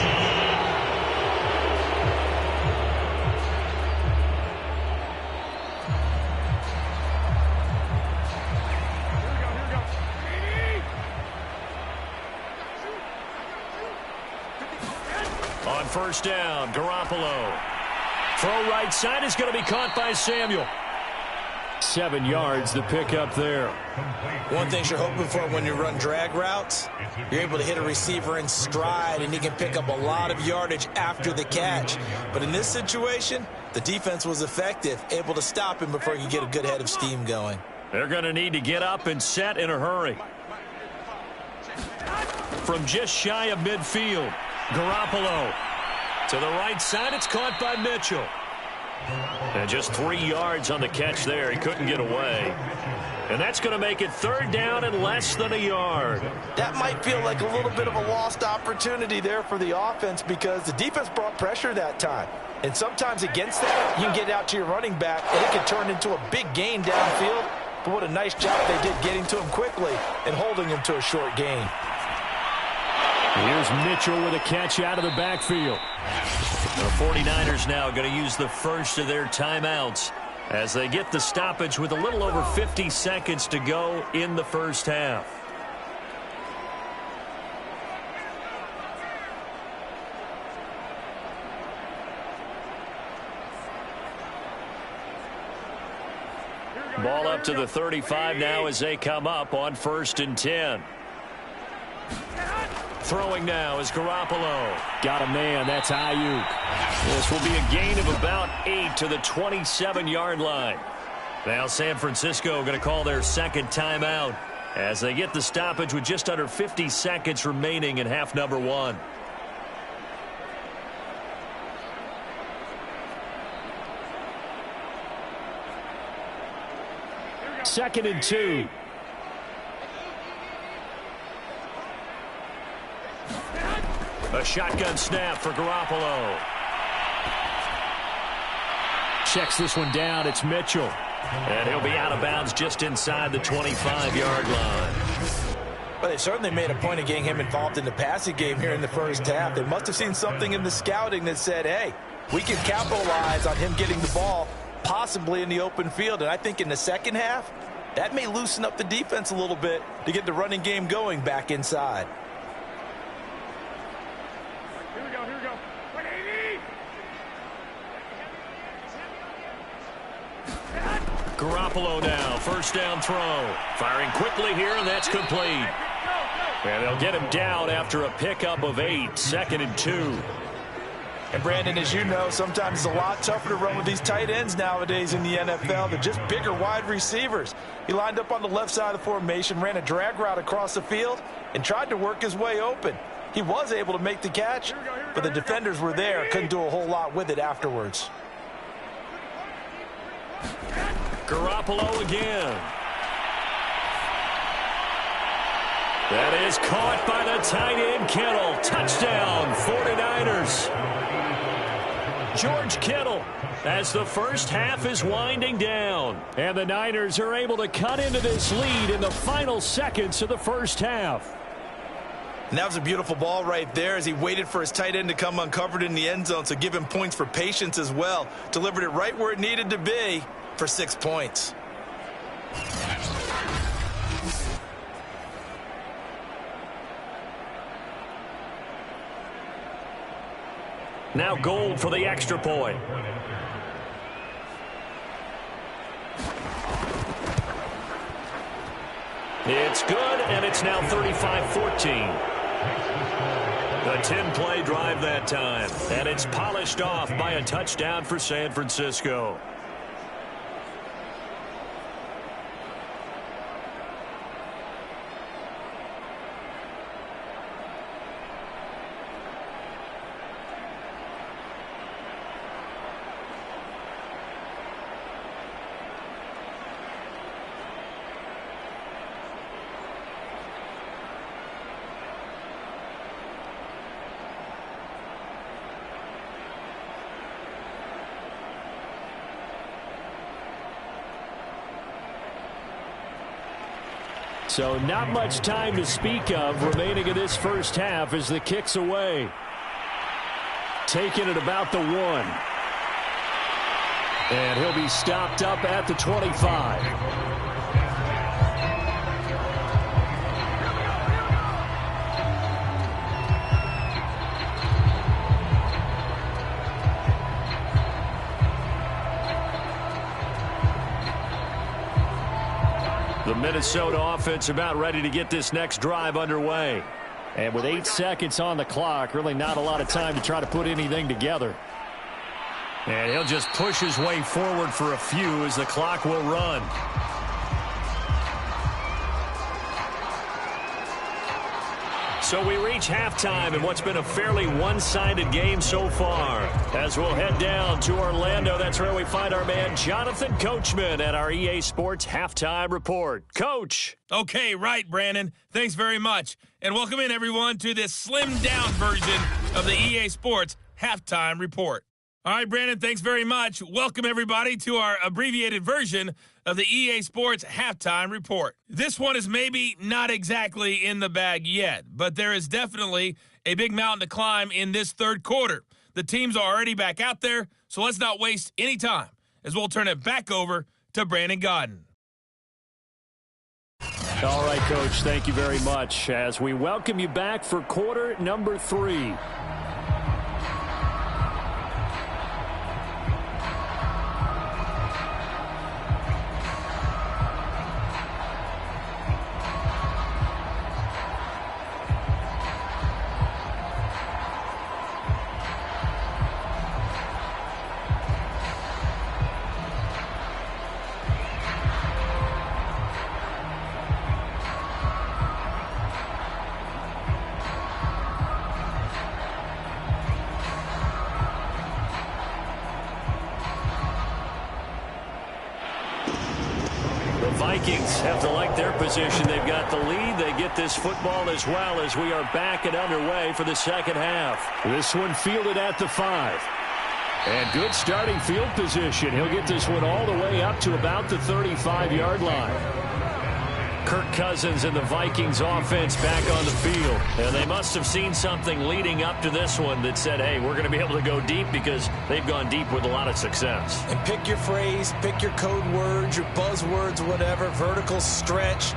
On 1st down, Garoppolo. Throw right side is going to be caught by Samuel. 7 yards, the pickup there. One thing you're hoping for when you run drag routes, you're able to hit a receiver in stride, and he can pick up a lot of yardage after the catch. But in this situation, the defense was effective, able to stop him before he could get a good head of steam going. They're going to need to get up and set in a hurry. From just shy of midfield, Garoppolo. To the right side, it's caught by Mitchell. And just 3 yards on the catch there. He couldn't get away. And that's going to make it 3rd down and less than a yard. That might feel like a little bit of a lost opportunity there for the offense because the defense brought pressure that time. And sometimes against that, you can get out to your running back, and it can turn into a big gain downfield. But what a nice job they did getting to him quickly and holding him to a short gain. Here's Mitchell with a catch out of the backfield. The 49ers now going to use the first of their timeouts as they get the stoppage with a little over 50 seconds to go in the first half. Ball up to the 35 now as they come up on 1st and 10. Throwing now is Garoppolo. Got a man. That's Ayuk. This will be a gain of about 8 to the 27-yard line. Now San Francisco going to call their 2nd timeout as they get the stoppage with just under 50 seconds remaining in half number 1. Second and 2. A shotgun snap for Garoppolo. Checks this one down. It's Mitchell. And he'll be out of bounds just inside the 25-yard line. Well, they certainly made a point of getting him involved in the passing game here in the first half. They must have seen something in the scouting that said, hey, we can capitalize on him getting the ball possibly in the open field. And I think in the second half, that may loosen up the defense a little bit to get the running game going back inside. Here we go. 180. Garoppolo now, 1st down throw. Firing quickly here, and that's complete. And they'll get him down after a pickup of 8, 2nd and 2. And Brandon, as you know, sometimes it's a lot tougher to run with these tight ends nowadays in the NFL. They're just bigger wide receivers. He lined up on the left side of the formation, ran a drag route across the field, and tried to work his way open. He was able to make the catch, but the defenders were there, couldn't do a whole lot with it afterwards. Garoppolo again. That is caught by the tight end, Kittle. Touchdown, 49ers. George Kittle as the first half is winding down. And the Niners are able to cut into this lead in the final seconds of the first half. And that was a beautiful ball right there as he waited for his tight end to come uncovered in the end zone, so give him points for patience as well. Delivered it right where it needed to be for 6 points. Now Gold for the extra point. It's good, and it's now 35-14. A 10-play drive that time, and it's polished off by a touchdown for San Francisco. So not much time to speak of remaining in this first half as the kick's away. Taking it about the 1. And he'll be stopped up at the 25. The Minnesota offense about ready to get this next drive underway. And with 8 seconds on the clock, really not a lot of time to try to put anything together. And he'll just push his way forward for a few as the clock will run. So we reach halftime in what's been a fairly one-sided game so far. As we'll head down to Orlando, that's where we find our man Jonathan Coachman at our EA Sports Halftime Report. Coach. Okay, right, Brandon. Thanks very much. And welcome in, everyone, to this slimmed-down version of the EA Sports Halftime Report. All right, Brandon, thanks very much. Welcome, everybody, to our abbreviated version of the EA Sports Halftime Report. This one is maybe not exactly in the bag yet, but there is definitely a big mountain to climb in this third quarter. The teams are already back out there, so let's not waste any time as we'll turn it back over to Brandon Gaudin. All right, Coach, thank you very much as we welcome you back for quarter number 3. Vikings have to like their position. They've got the lead. They get this football as well as we are back and underway for the second half. This one fielded at the 5. And good starting field position. He'll get this one all the way up to about the 35-yard line. Kirk Cousins and the Vikings offense back on the field. And they must have seen something leading up to this one that said, hey, we're going to be able to go deep because they've gone deep with a lot of success. And pick your phrase, pick your code words, your buzzwords, whatever. Vertical stretch,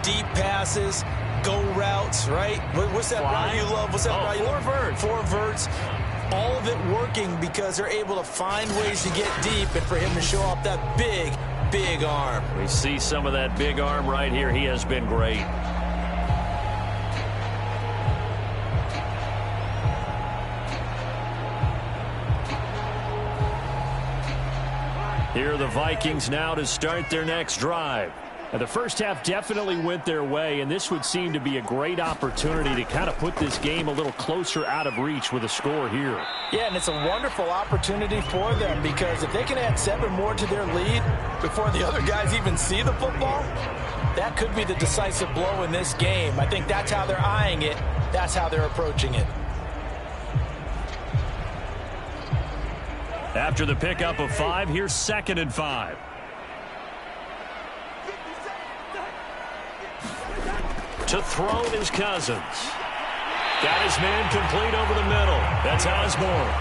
deep passes, go routes, right? What's that route you love? What's that route you love? 4 verts. 4 verts. All of it working because they're able to find ways to get deep and for him to show off that big arm. We see some of that big arm right here. He has been great. Here are the Vikings now to start their next drive. And the first half definitely went their way, and this would seem to be a great opportunity to kind of put this game a little closer out of reach with a score here. Yeah, and it's a wonderful opportunity for them because if they can add 7 more to their lead before the other guys even see the football, that could be the decisive blow in this game. I think that's how they're eyeing it. That's how they're approaching it. After the pickup of 5, here's 2nd and 5. To throw is Cousins. Got his man complete over the middle. That's Osborne.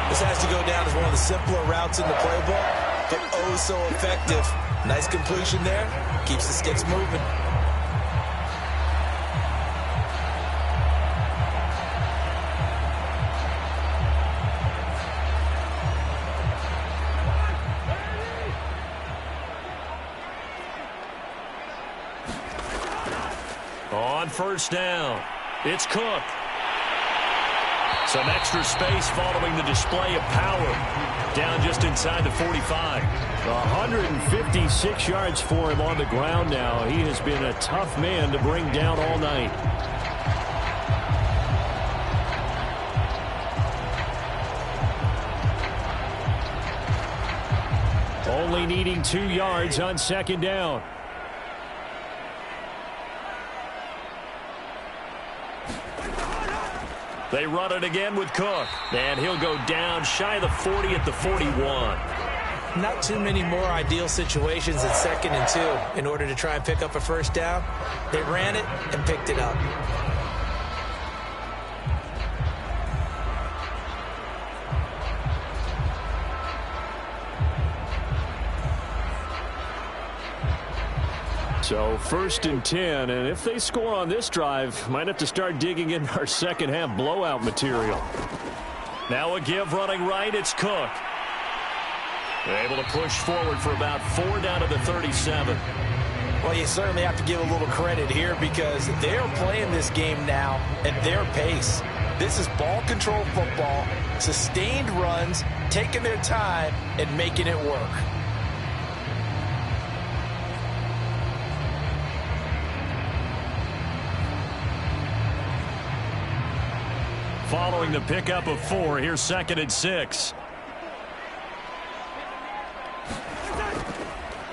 This has to go down as one of the simpler routes in the playbook, but oh so effective. Nice completion there. Keeps the sticks moving. On first down, it's Cook. Some extra space following the display of power. Down just inside the 45. 156 yards for him on the ground now. He has been a tough man to bring down all night. Only needing 2 yards on 2nd down. They run it again with Cook. And he'll go down shy of the 40 at the 41. Not too many more ideal situations at 2nd and 2 in order to try and pick up a first down. They ran it and picked it up. So 1st and 10, and if they score on this drive, might have to start digging in our second half blowout material. Now a give running right, it's Cook. They're able to push forward for about 4 down to the 37. Well, you certainly have to give a little credit here because they're playing this game now at their pace. This is ball control football, sustained runs, taking their time and making it work. Following the pickup of 4, here's 2nd and 6.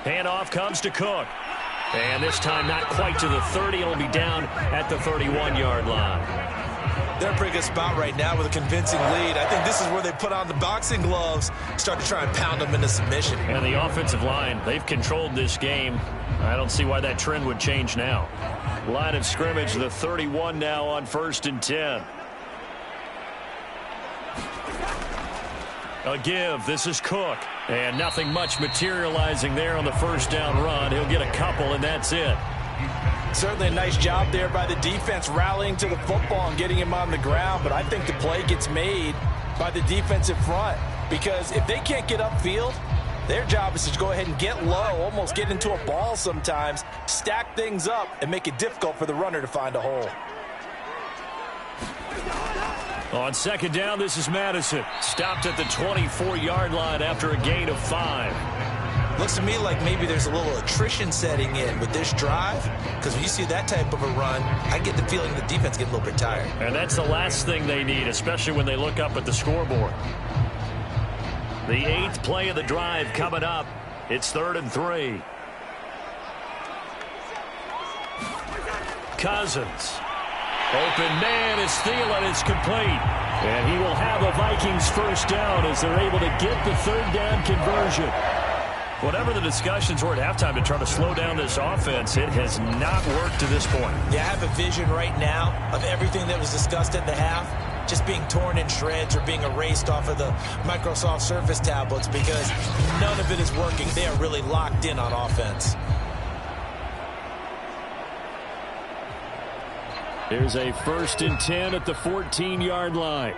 Handoff comes to Cook. And this time not quite to the 30. It'll be down at the 31-yard line. They're in a pretty good spot right now with a convincing lead. I think this is where they put on the boxing gloves, start to try and pound them into submission. And the offensive line, they've controlled this game. I don't see why that trend would change now. Line of scrimmage, the 31 now on 1st and 10. A give. This is Cook. And nothing much materializing there on the first down run. He'll get a couple, and that's it. Certainly a nice job there by the defense rallying to the football and getting him on the ground. But I think the play gets made by the defensive front. Because if they can't get upfield, their job is to go ahead and get low, almost get into a ball sometimes, stack things up, and make it difficult for the runner to find a hole. On 2nd down, this is Madison. Stopped at the 24-yard line after a gain of 5. Looks to me like maybe there's a little attrition setting in with this drive, because when you see that type of a run, I get the feeling the defense gets a little bit tired. And that's the last thing they need, especially when they look up at the scoreboard. The 8th play of the drive coming up. It's 3rd and 3. Cousins. Open man is Thielen. It's complete. And he will have a Vikings first down as they're able to get the 3rd down conversion. Whatever the discussions were at halftime to try to slow down this offense, it has not worked to this point. Yeah, I have a vision right now of everything that was discussed at the half just being torn in shreds or being erased off of the Microsoft Surface tablets because none of it is working. They are really locked in on offense. Here's a 1st and 10 at the 14-yard line.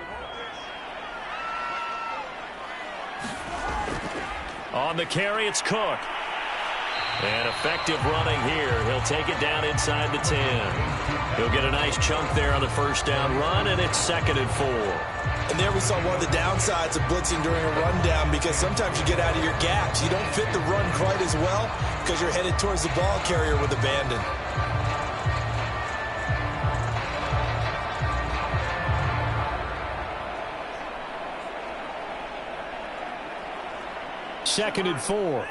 On the carry, it's Cook. And effective running here. He'll take it down inside the 10. He'll get a nice chunk there on the first down run, and it's 2nd and 4. And there we saw one of the downsides of blitzing during a rundown, because sometimes you get out of your gaps. You don't fit the run quite as well because you're headed towards the ball carrier with abandon. Second and 4.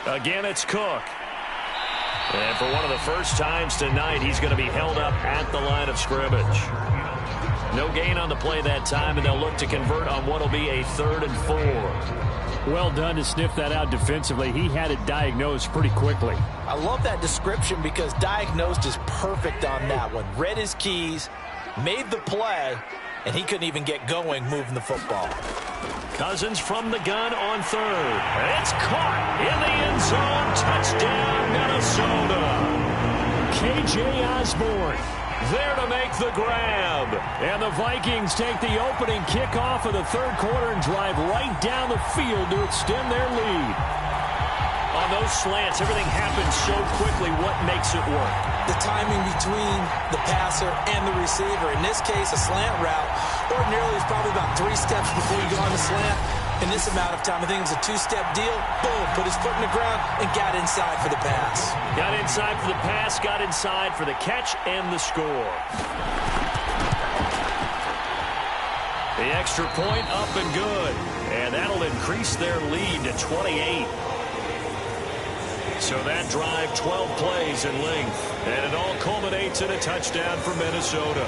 Again, it's Cook. And for one of the first times tonight, he's going to be held up at the line of scrimmage. No gain on the play that time, and they'll look to convert on what will be a 3rd and 4. Well done to sniff that out defensively. He had it diagnosed pretty quickly. I love that description because diagnosed is perfect on that one. Read his keys, made the play, and he couldn't even get going moving the football. Cousins from the gun on 3rd. It's caught in the end zone. Touchdown, Minnesota. K.J. Osborne there to make the grab. And the Vikings take the opening kickoff of the 3rd quarter and drive right down the field to extend their lead. On those slants, everything happens so quickly. What makes it work? The timing between the passer and the receiver. In this case, a slant route ordinarily is probably about 3 steps before you go on the slant. In this amount of time, I think it was a 2-step deal. Boom, put his foot in the ground and got inside for the pass. Got inside for the pass, got inside for the catch and the score. The extra point up and good. And that'll increase their lead to 28. So that drive, 12 plays in length. And it all culminates in a touchdown for Minnesota.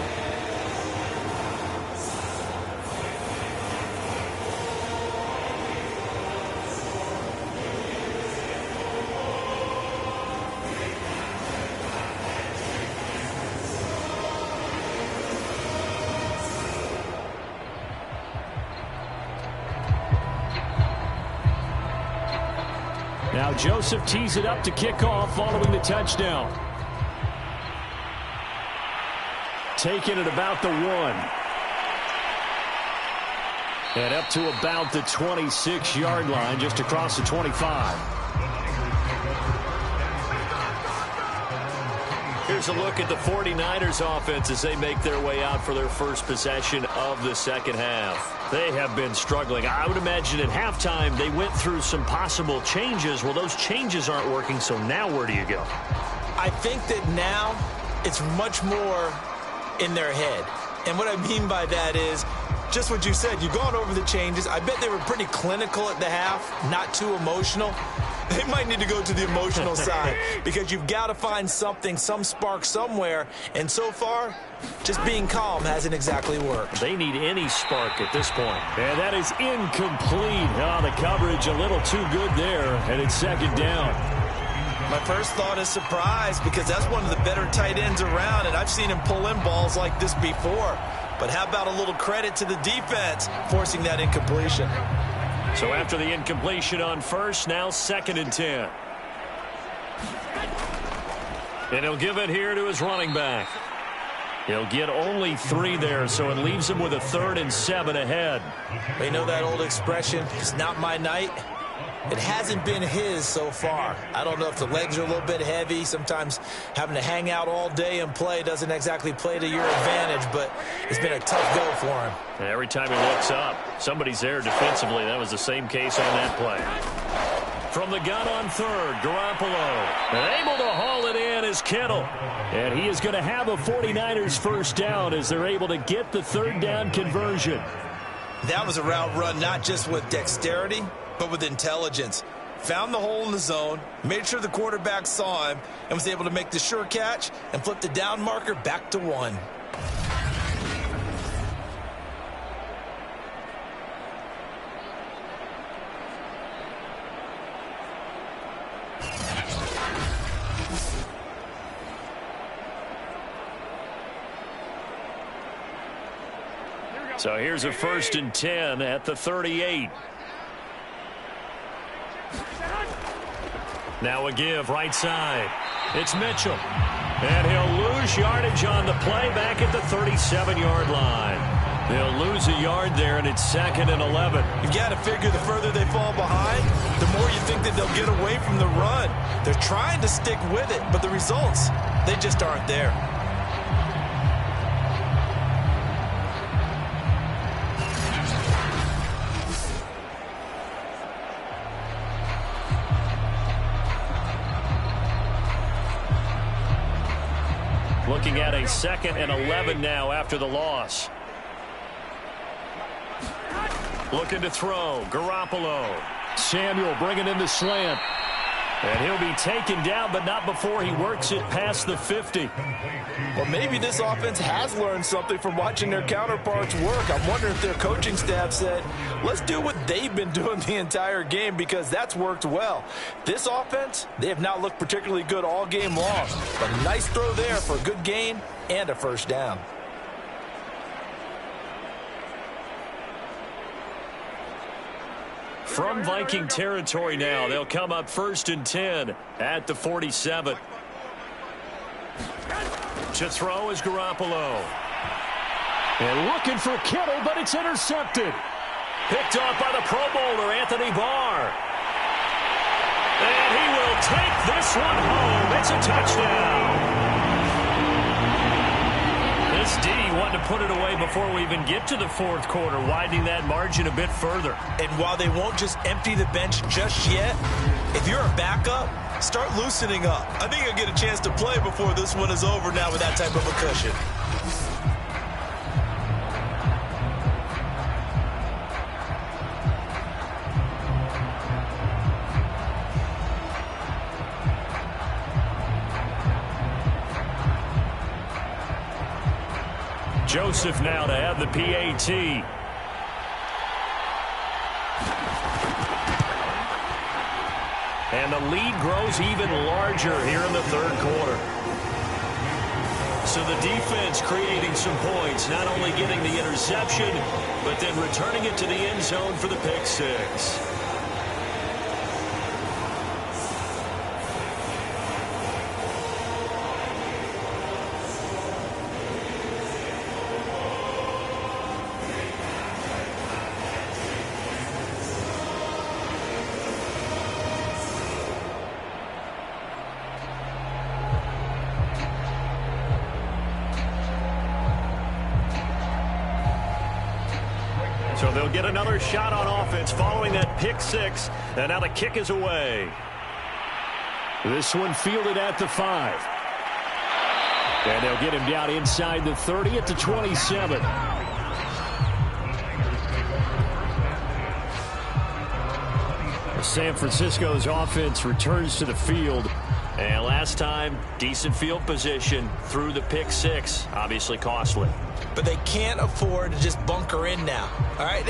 Now Joseph tees it up to kick off following the touchdown. Taking it about the 1. And up to about the 26-yard line, just across the 25. Here's a look at the 49ers offense as they make their way out for their first possession of the second half. They have been struggling. I would imagine at halftime they went through some possible changes. Well, those changes aren't working, so now where do you go? I think that now it's much more in their head. And what I mean by that is just what you said. You've gone over the changes. I bet they were pretty clinical at the half, not too emotional. They might need to go to the emotional side because you've got to find something, some spark somewhere. And so far, just being calm hasn't exactly worked. They need any spark at this point. And that is incomplete. Oh, the coverage a little too good there, and it's 2nd down. My first thought is surprise because that's one of the better tight ends around, and I've seen him pull in balls like this before. But how about a little credit to the defense forcing that incompletion? So after the incompletion on first, now 2nd and 10. And he'll give it here to his running back. He'll get only 3 there, so it leaves him with a 3rd and 7 ahead. You know that old expression, it's not my night? It hasn't been his so far. I don't know if the legs are a little bit heavy. Sometimes having to hang out all day and play doesn't exactly play to your advantage, but it's been a tough go for him. And every time he looks up, somebody's there defensively. That was the same case on that play. From the gun on 3rd, Garoppolo. And able to haul it in is Kittle. And he is going to have a 49ers first down as they're able to get the 3rd down conversion. That was a route run not just with dexterity, but with intelligence. Found the hole in the zone, made sure the quarterback saw him, and was able to make the sure catch and flip the down marker back to 1. So here's a 1st and 10 at the 38. Now a give right side. It's Mitchell. And he'll lose yardage on the play back at the 37-yard line. They'll lose a yard there, and it's 2nd and 11. You've got to figure the further they fall behind, the more you think that they'll get away from the run. They're trying to stick with it, but the results, they just aren't there. Looking at a 2nd and 11 now after the loss. Looking to throw. Garoppolo. Samuel bringing in the slant. And he'll be taken down, but not before he works it past the 50. Well, maybe this offense has learned something from watching their counterparts work. I'm wondering if their coaching staff said, let's do what they've been doing the entire game, because that's worked well. This offense, they have not looked particularly good all game long. But a nice throw there for a good gain and a first down. From Viking territory now, they'll come up 1st and 10 at the 47. To throw is Garoppolo. And looking for Kittle, but it's intercepted. Picked off by the Pro Bowler, Anthony Barr. And he will take this one home. It's a touchdown. This D wanting to put it away before we even get to the 4th quarter, widening that margin a bit further. And while they won't just empty the bench just yet, if you're a backup, start loosening up. I think you'll get a chance to play before this one is over now with that type of a cushion. Joseph now to have the PAT. And the lead grows even larger here in the 3rd quarter. So the defense creating some points, not only getting the interception, but then returning it to the end zone for the pick 6. So they'll get another shot on offense following that pick 6. And now the kick is away. This one fielded at the 5. And they'll get him down inside the 30 at the 27. San Francisco's offense returns to the field. And last time, decent field position through the pick 6. Obviously costly. But they can't afford to just bunker in now. All right,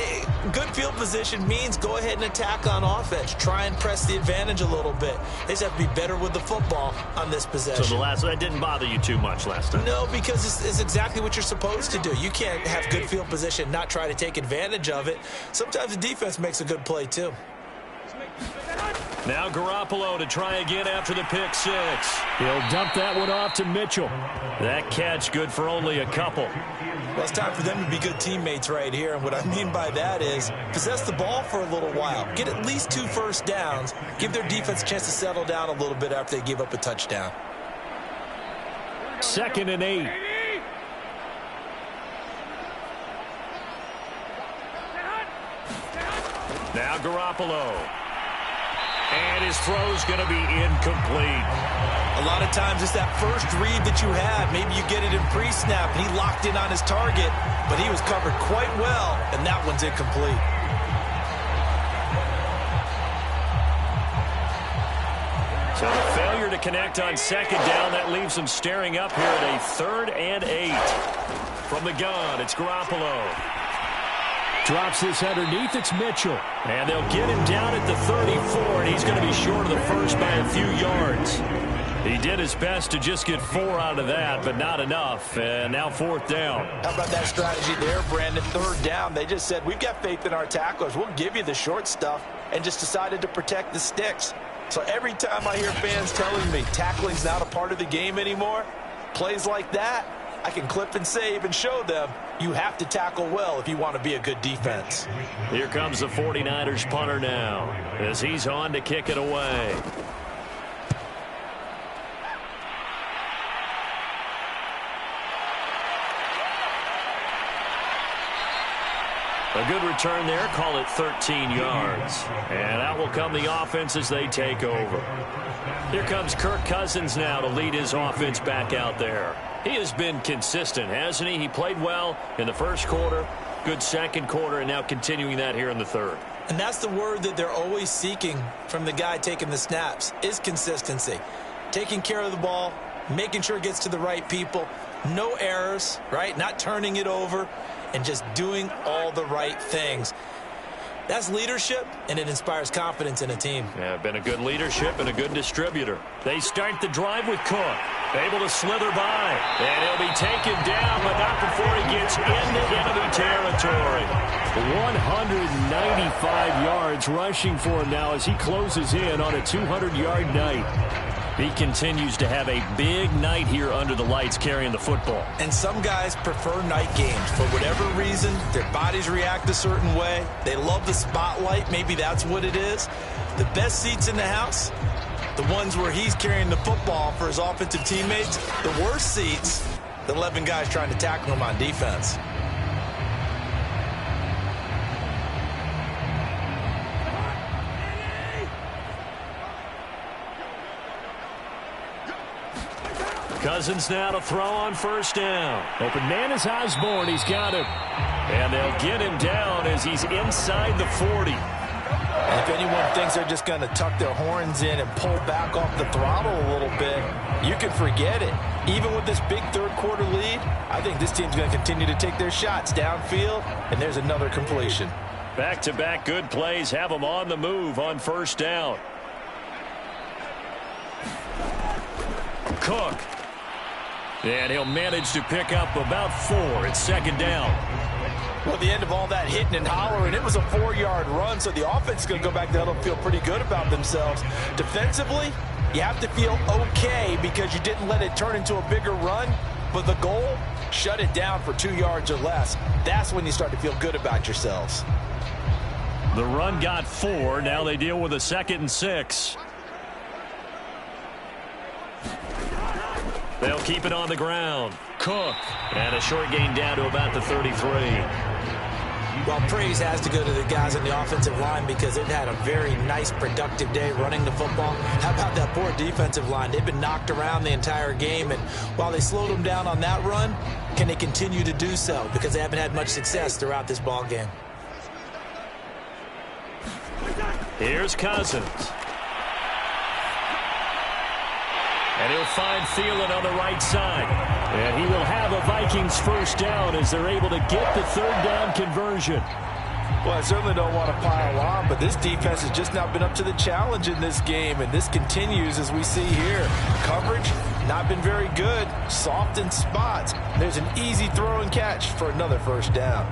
good field position means go ahead and attack on offense. Try and press the advantage a little bit. They just have to be better with the football on this possession. So that didn't bother you too much last time? No, because it's exactly what you're supposed to do. You can't have good field position, not try to take advantage of it. Sometimes the defense makes a good play too. Now Garoppolo to try again after the pick 6. He'll dump that one off to Mitchell. That catch good for only a couple. Well, it's time for them to be good teammates right here. And what I mean by that is possess the ball for a little while. Get at least 2 first downs. Give their defense a chance to settle down a little bit after they give up a touchdown. 2nd and 8. Now Garoppolo. And his throw's going to be incomplete. A lot of times it's that first read that you have. Maybe you get it in pre-snap, and he locked in on his target, but he was covered quite well, and that one's incomplete. So the failure to connect on 2nd down, that leaves them staring up here at a 3rd and 8. From the gun, it's Garoppolo. Drops this underneath, it's Mitchell. And they'll get him down at the 34, and he's going to be short of the first by a few yards. He did his best to just get 4 out of that, but not enough. And now 4th down. How about that strategy there, Brandon? 3rd down. They just said, we've got faith in our tacklers. We'll give you the short stuff, and just decided to protect the sticks. So every time I hear fans telling me tackling's not a part of the game anymore, plays like that, I can clip and save and show them you have to tackle well if you want to be a good defense. Here comes the 49ers punter now as he's on to kick it away. A good return there, call it 13 yards. And out will come the offense as they take over. Here comes Kirk Cousins now to lead his offense back out there. He has been consistent, hasn't he? He played well in the first quarter, good second quarter, and now continuing that here in the third. And that's the word that they're always seeking from the guy taking the snaps, is consistency. Taking care of the ball, making sure it gets to the right people, no errors, right? Not turning it over, and just doing all the right things. That's leadership, and it inspires confidence in a team. Yeah, been a good leadership and a good distributor. They start the drive with Cook. Able to slither by. And he'll be taken down, but not before he gets into enemy territory. 195 yards rushing for him now as he closes in on a 200-yard night. He continues to have a big night here under the lights carrying the football. And some guys prefer night games. For whatever reason, their bodies react a certain way. They love the spotlight. Maybe that's what it is. The best seats in the house, the ones where he's carrying the football for his offensive teammates. The worst seats, the 11 guys trying to tackle him on defense. Cousins now to throw on first down. Open man is Osborne. He's got him. And they'll get him down as he's inside the 40. And if anyone thinks they're just going to tuck their horns in and pull back off the throttle a little bit, you can forget it. Even with this big third quarter lead, I think this team's going to continue to take their shots downfield, and there's another completion. Back-to-back good plays have them on the move on first down. Cook. And he'll manage to pick up about 4 at second down. Well, at the end of all that hitting and hollering, it was a 4-yard run, so the offense is going to go back there and feel pretty good about themselves. Defensively, you have to feel okay because you didn't let it turn into a bigger run, but the goal, shut it down for 2 yards or less. That's when you start to feel good about yourselves. The run got 4. Now they deal with a 2nd and 6. They'll keep it on the ground. Cook. And a short gain down to about the 33. Well, praise has to go to the guys on the offensive line because they've had a very nice, productive day running the football. How about that poor defensive line? They've been knocked around the entire game, and while they slowed them down on that run, can they continue to do so? Because they haven't had much success throughout this ball game. Here's Cousins. And he'll find Thielen on the right side. And he will have a Vikings first down as they're able to get the third down conversion. Well, I certainly don't want to pile on, but this defense has just not been up to the challenge in this game, and this continues as we see here. Coverage, not been very good. Soft in spots. There's an easy throw and catch for another first down.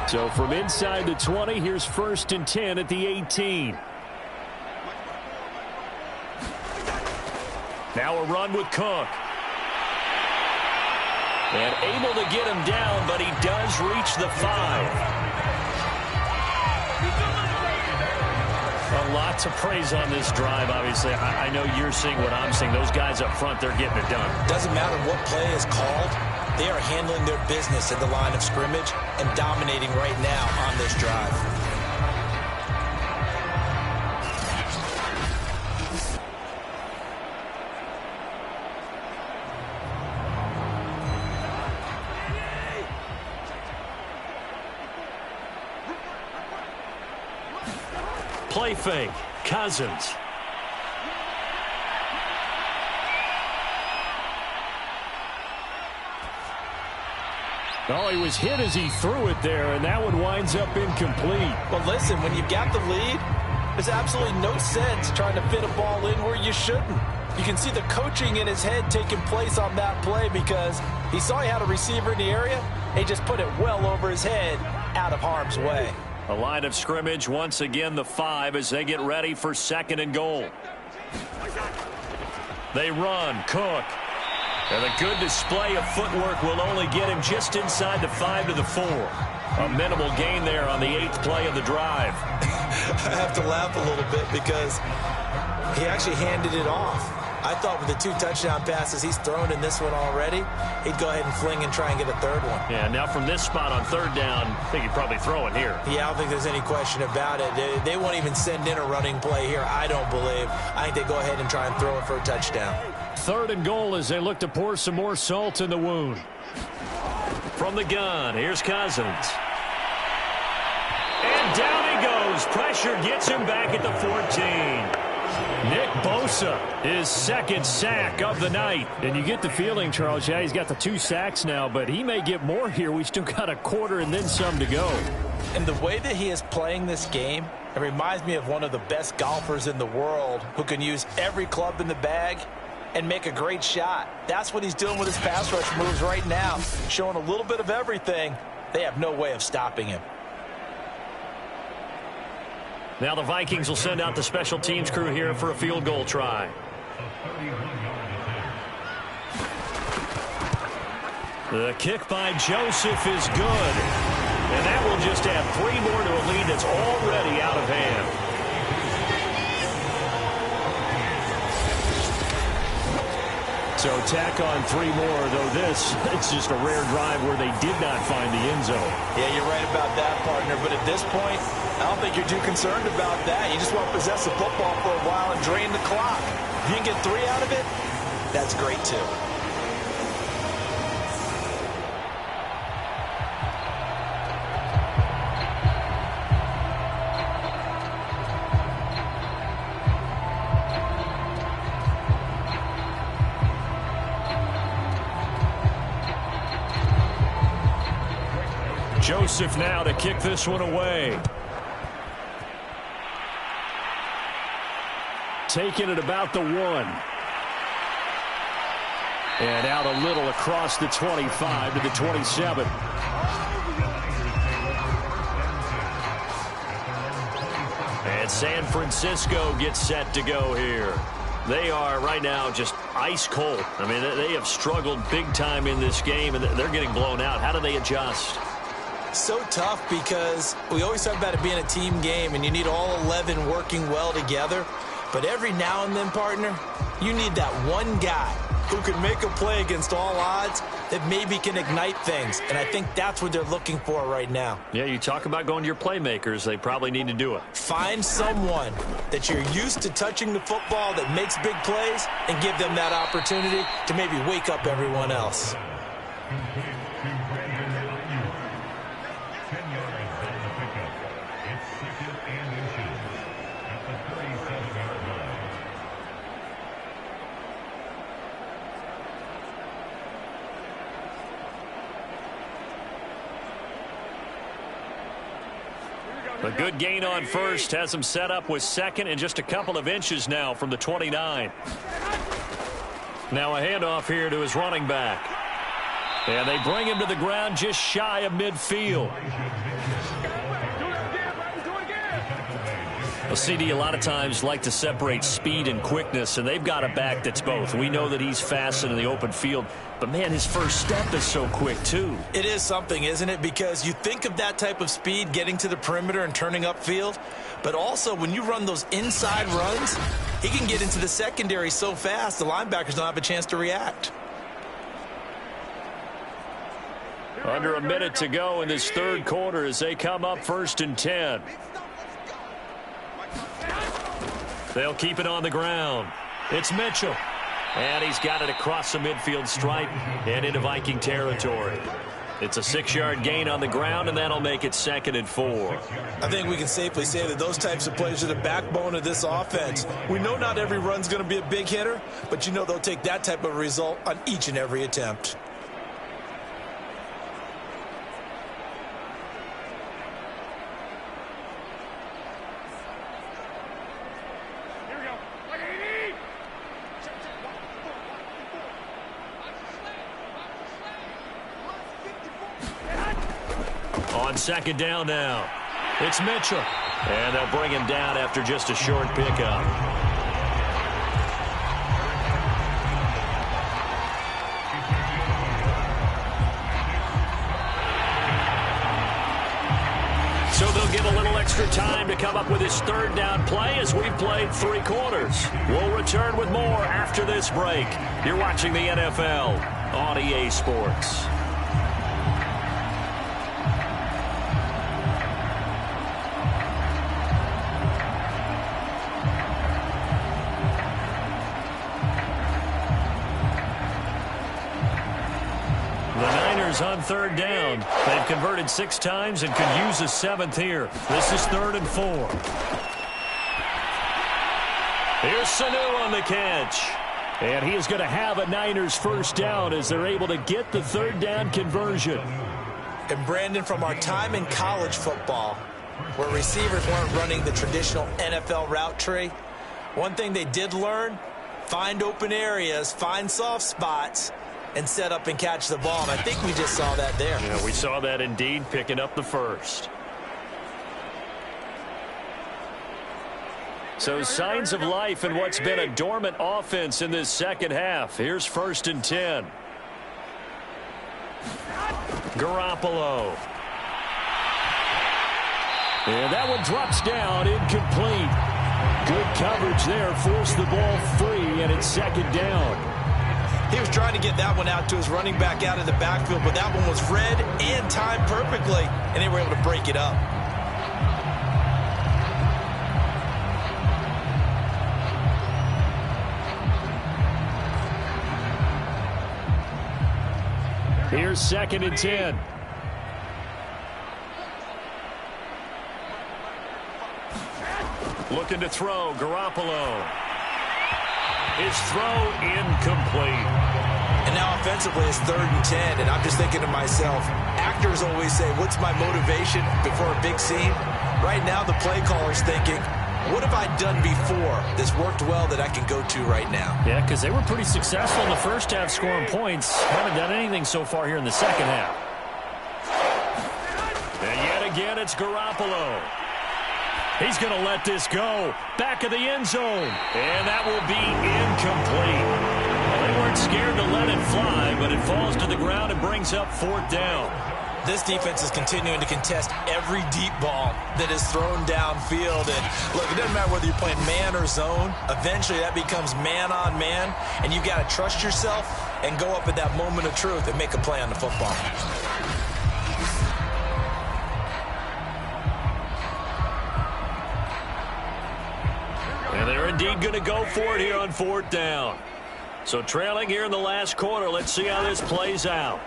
So from inside the 20, here's 1st and 10 at the 18. Now a run with Cook. And able to get him down, but he does reach the 5. A lot to praise on this drive, obviously. I know you're seeing what I'm seeing. Those guys up front, they're getting it done. Doesn't matter what play is called. They are handling their business at the line of scrimmage and dominating right now on this drive. Play fake. Cousins. Oh, he was hit as he threw it there, and that one winds up incomplete. Well, listen, when you've got the lead, there's absolutely no sense trying to fit a ball in where you shouldn't. You can see the coaching in his head taking place on that play because He saw he had a receiver in the area. He just put it well over his head, out of harm's way. A line of scrimmage, once again the 5 as they get ready for 2nd and goal. They run, Cook. And a good display of footwork will only get him just inside the 5 to the 4. A minimal gain there on the 8th play of the drive. I have to laugh a little bit because he actually handed it off. I thought with the 2 touchdown passes he's thrown in this one already, he'd go ahead and fling and try and get a 3rd one. Yeah, now from this spot on 3rd down, I think he'd probably throw it here. Yeah, I don't think there's any question about it. They won't even send in a running play here, I don't believe. I think they go ahead and try and throw it for a touchdown. 3rd and goal as they look to pour some more salt in the wound. From the gun, here's Cousins. And down he goes. Pressure gets him back at the 14. Nick Bosa, his 2nd sack of the night. And you get the feeling, Charles, yeah, he's got the 2 sacks now, but he may get more here. We still got a quarter and then some to go. And the way that he is playing this game, it reminds me of one of the best golfers in the world who can use every club in the bag and make a great shot. That's what he's doing with his pass rush moves right now, showing a little bit of everything. They have no way of stopping him. Now the Vikings will send out the special teams crew here for a field goal try. The kick by Joseph is good. And that will just add 3 more to a lead that's already out of hand. So tack on 3 more, though this, it's just a rare drive where they did not find the end zone. Yeah, you're right about that, partner. But at this point, I don't think you're too concerned about that. You just want to possess the football for a while and drain the clock. If you can get 3 out of it, that's great, too. Joseph now to kick this one away. Taking it about the 1. And out a little across the 25 to the 27. And San Francisco gets set to go here. They are right now just ice cold. I mean, they have struggled big time in this game, and they're getting blown out. How do they adjust? So tough because we always talk about it being a team game and you need all 11 working well together. But every now and then, partner, you need that one guy who can make a play against all odds that maybe can ignite things. And I think that's what they're looking for right now. Yeah, you talk about going to your playmakers. They probably need to do it. Find someone that you're used to touching the football that makes big plays and give them that opportunity to maybe wake up everyone else. A good gain on first has him set up with 2nd and just a couple of inches now from the 29. Now a handoff here to his running back. And they bring him to the ground just shy of midfield. Well, CD a lot of times like to separate speed and quickness, and they've got a back that's both. We know that he's fast in the open field, but, man, his first step is so quick, too. It is something, isn't it? Because you think of that type of speed getting to the perimeter and turning upfield, but also when you run those inside runs, he can get into the secondary so fast the linebackers don't have a chance to react. Under a minute to go in this 3rd quarter as they come up 1st and 10. They'll keep it on the ground. It's Mitchell. And he's got it across the midfield stripe and into Viking territory. It's a 6-yard gain on the ground, and that'll make it 2nd and 4. I think we can safely say that those types of plays are the backbone of this offense. We know not every run's going to be a big hitter, but you know they'll take that type of result on each and every attempt. On second down now, it's Mitchell. And they'll bring him down after just a short pickup. So they'll get a little extra time to come up with his third down play as we've played 3 quarters. We'll return with more after this break. You're watching the NFL on EA Sports. On third down. They've converted 6 times and could use a 7th here. This is 3rd and 4. Here's Sanu on the catch. And he is going to have a Niners first down as they're able to get the 3rd down conversion. And Brandon, from our time in college football, where receivers weren't running the traditional NFL route tree, one thing they did learn, find open areas, find soft spots, and set up and catch the ball. And I think we just saw that there. Yeah, we saw that indeed, picking up the first. So signs of life in what's been a dormant offense in this second half. Here's 1st and 10. Garoppolo. And that one drops down, incomplete. Good coverage there, forced the ball free, and it's 2nd down. He was trying to get that one out to his running back out of the backfield, but that one was read and timed perfectly, and they were able to break it up. Here's 2nd and 10. Looking to throw, Garoppolo. His throw incomplete. And now offensively it's 3rd and 10, and I'm just thinking to myself, actors always say, what's my motivation before a big scene? Right now the play caller's thinking, what have I done before that's worked well that I can go to right now? Yeah, because they were pretty successful in the first half scoring points. Haven't done anything so far here in the second half. And yet again it's Garoppolo. He's going to let this go. Back of the end zone. And that will be incomplete. Well, they weren't scared to let it fly, but it falls to the ground and brings up 4th down. This defense is continuing to contest every deep ball that is thrown downfield. And look, it doesn't matter whether you're playing man or zone. Eventually that becomes man on man. And you got to trust yourself and go up at that moment of truth and make a play on the football. And they're indeed going to go for it here on 4th down. So trailing here in the last quarter. Let's see how this plays out.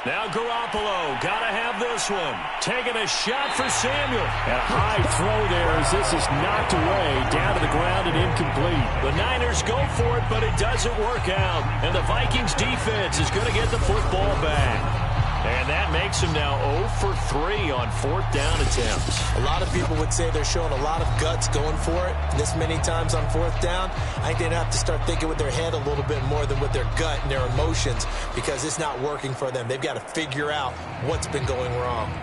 Now Garoppolo, got to have this one. Taking a shot for Samuel. And a high throw there as this is knocked away, down to the ground and incomplete. The Niners go for it, but it doesn't work out. And the Vikings defense is going to get the football back. And that makes him now 0 for 3 on 4th down attempts. A lot of people would say they're showing a lot of guts going for it this many times on 4th down. I think they'd have to start thinking with their head a little bit more than with their gut and their emotions, because it's not working for them. They've got to figure out what's been going wrong.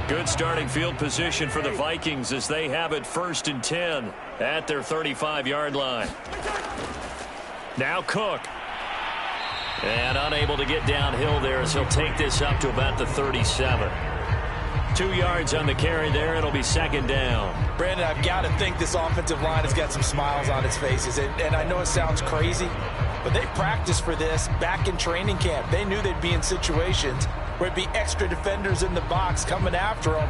Good starting field position for the Vikings as they have it 1st and 10 at their 35-yard line. Now Cook. And unable to get downhill there as he'll take this up to about the 37. 2 yards on the carry there. It'll be 2nd down. Brandon, I've got to think this offensive line has got some smiles on its faces. And I know it sounds crazy, but they practiced for this back in training camp. They knew they'd be in situations where it'd be extra defenders in the box coming after them,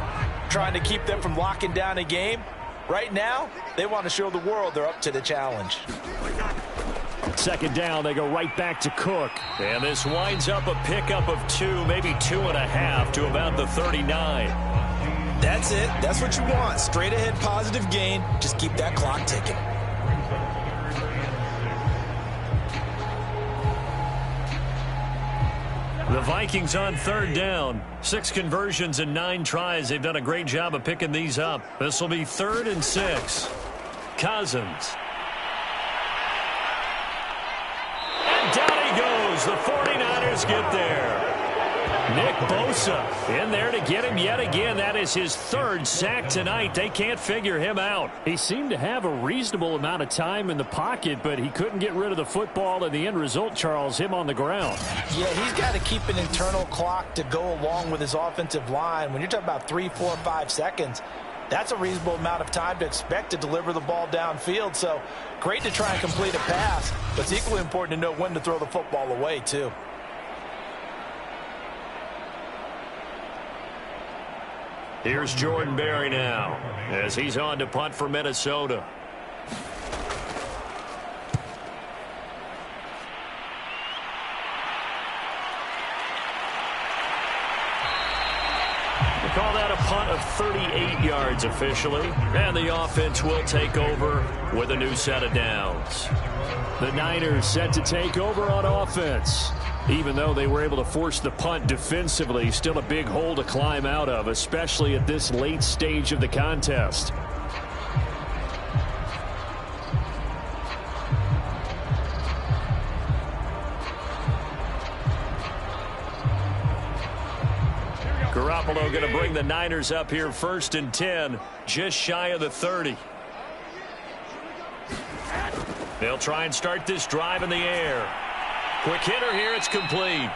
trying to keep them from locking down a game. Right now, they want to show the world they're up to the challenge. 2nd down, they go right back to Cook. And this winds up a pickup of 2, maybe 2.5 to about the 39. That's it. That's what you want. Straight ahead positive gain. Just keep that clock ticking. The Vikings on 3rd down. 6 conversions and 9 tries. They've done a great job of picking these up. This will be 3rd and 6. Cousins. And down he goes. The 49ers get there. Nick Bosa in there to get him yet again. That is his third sack tonight. They can't figure him out. He seemed to have a reasonable amount of time in the pocket, but he couldn't get rid of the football, and the end result, Charles, him on the ground. Yeah, he's got to keep an internal clock to go along with his offensive line. When you're talking about 3, 4, 5 seconds, that's a reasonable amount of time to expect to deliver the ball downfield. So great to try and complete a pass, but it's equally important to know when to throw the football away, too. Here's Jordan Berry now as he's on to punt for Minnesota. We call that a punt of 38 yards officially, and the offense will take over with a new set of downs. The Niners set to take over on offense. Even though they were able to force the punt defensively, still a big hole to climb out of, especially at this late stage of the contest. Garoppolo going to bring the Niners up here 1st and 10, just shy of the 30. They'll try and start this drive in the air. Quick hitter here, it's complete.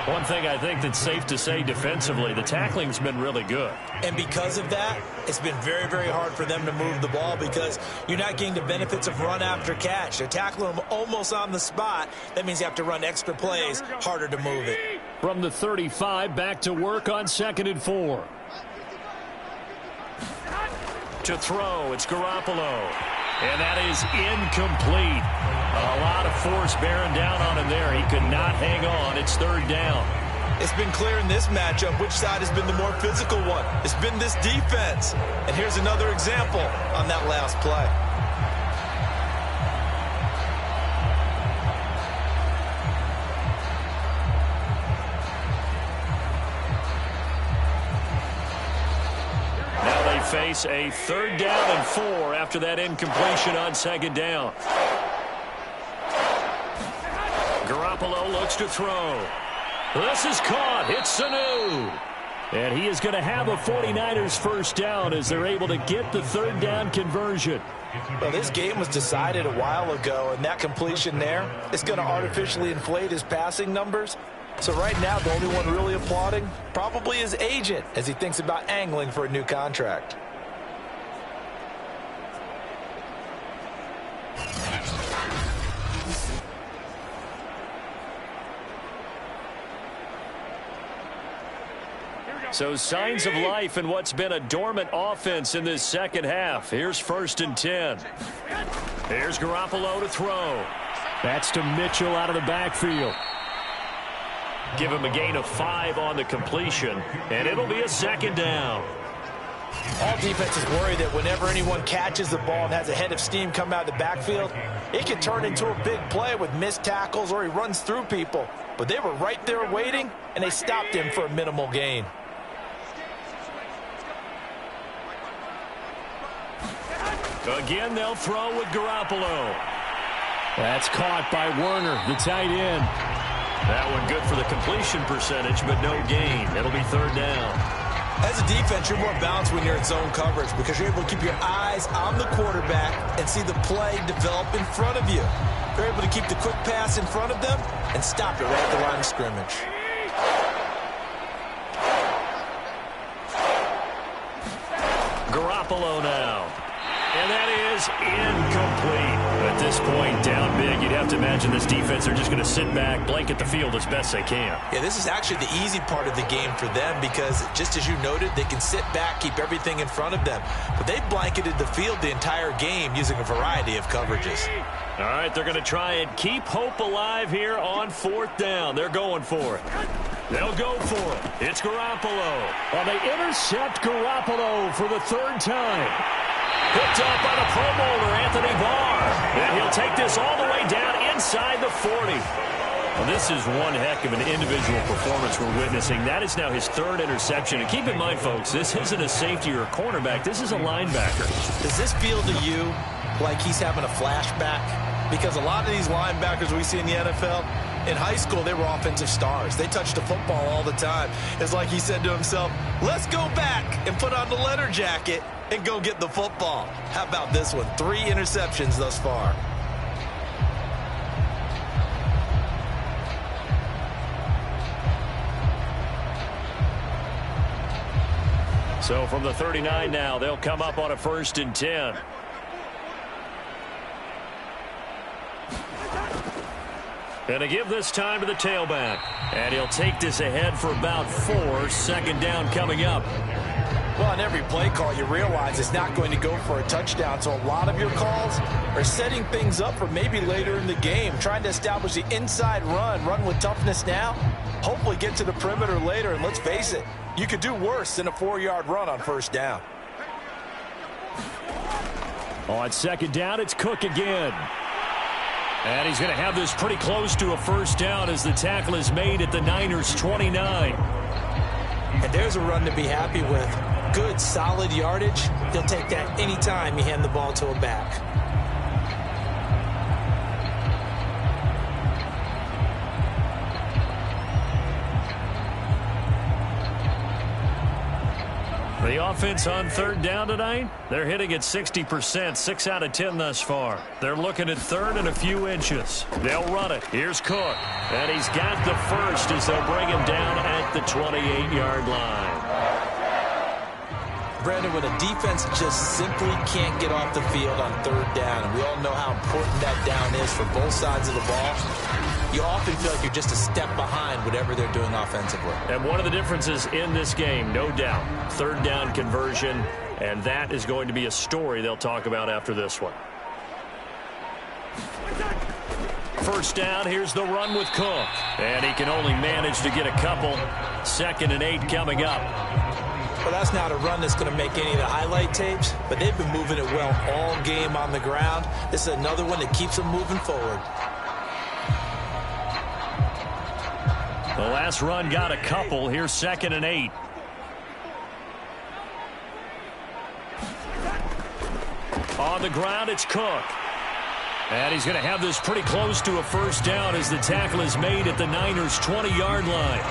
One thing I think that's safe to say defensively, the tackling's been really good. And because of that, it's been very, very hard for them to move the ball because you're not getting the benefits of run after catch. They're tackling them almost on the spot. That means you have to run extra plays, harder to move it. From the 35, back to work on 2nd and 4. To throw, it's Garoppolo. And that is incomplete. A lot of force bearing down on him there. He could not hang on. It's 3rd down. It's been clear in this matchup which side has been the more physical one. It's been this defense. And here's another example on that last play. Face a 3rd down and 4 after that incompletion on 2nd down. Garoppolo looks to throw. This is caught. It's Sanu. And he is going to have a 49ers 1st down as they're able to get the 3rd down conversion. Well, this game was decided a while ago, and that completion there is going to artificially inflate his passing numbers. So right now, the only one really applauding probably his agent as he thinks about angling for a new contract. So signs of life in what's been a dormant offense in this 2nd half. Here's 1st and 10. Here's Garoppolo to throw. That's to Mitchell out of the backfield. Give him a gain of 5 on the completion, and it'll be a 2nd down. All defenses worry that whenever anyone catches the ball and has a head of steam come out of the backfield, it can turn into a big play with missed tackles or he runs through people. But they were right there waiting, and they stopped him for a minimal gain. Again, they'll throw with Garoppolo. That's caught by Werner, the tight end. That one good for the completion percentage, but no gain. It'll be 3rd down. As a defense, you're more balanced when you're in zone coverage because you're able to keep your eyes on the quarterback and see the play develop in front of you. You're able to keep the quick pass in front of them and stop it right at the line of scrimmage. Garoppolo now. And that is incomplete. At this point, down big, you'd have to imagine this defense, they're just going to sit back, blanket the field as best they can. Yeah, this is actually the easy part of the game for them because, just as you noted, they can sit back, keep everything in front of them. But they blanketed the field the entire game using a variety of coverages. All right, they're going to try and keep hope alive here on 4th down. They're going for it. They'll go for it. It's Garoppolo. Well, they intercept Garoppolo for the 3rd time. Picked up by the Pro Bowler, Anthony Barr. And he'll take this all the way down inside the 40. Well, this is one heck of an individual performance we're witnessing. That is now his 3rd interception. And keep in mind, folks, this isn't a safety or a cornerback. This is a linebacker. Does this feel to you like he's having a flashback? Because a lot of these linebackers we see in the NFL, in high school, they were offensive stars. They touched the football all the time. It's like he said to himself, let's go back and put on the leather jacket and go get the football. How about this one? 3 interceptions thus far. So from the 39 now, they'll come up on a 1st and 10. Gonna give this time to the tailback. And he'll take this ahead for about 4. 2nd down coming up. Well, on every play call, you realize it's not going to go for a touchdown. So a lot of your calls are setting things up for maybe later in the game, trying to establish the inside run with toughness now, hopefully get to the perimeter later. And let's face it, you could do worse than a 4-yard run on 1st down. On 2nd down, it's Cook again. And he's going to have this pretty close to a 1st down as the tackle is made at the Niners' 29. And there's a run to be happy with. Good, solid yardage. He'll take that anytime you hand the ball to a back. The offense on 3rd down tonight, they're hitting at 60%, 6 out of 10 thus far. They're looking at 3rd and a few inches. They'll run it. Here's Cook. And he's got the 1st as they'll bring him down at the 28-yard line. Brandon, when a defense just simply can't get off the field on 3rd down, and we all know how important that down is for both sides of the ball, you often feel like you're just a step behind whatever they're doing offensively. And one of the differences in this game, no doubt, 3rd down conversion, and that is going to be a story they'll talk about after this one. 1st down, here's the run with Cook. And he can only manage to get a couple. 2nd and 8 coming up. Well, that's not a run that's going to make any of the highlight tapes, but they've been moving it well all game on the ground. This is another one that keeps them moving forward. The last run got a couple. Here's 2nd and 8. On the ground, it's Cook. And he's going to have this pretty close to a 1st down as the tackle is made at the Niners' 20-yard line.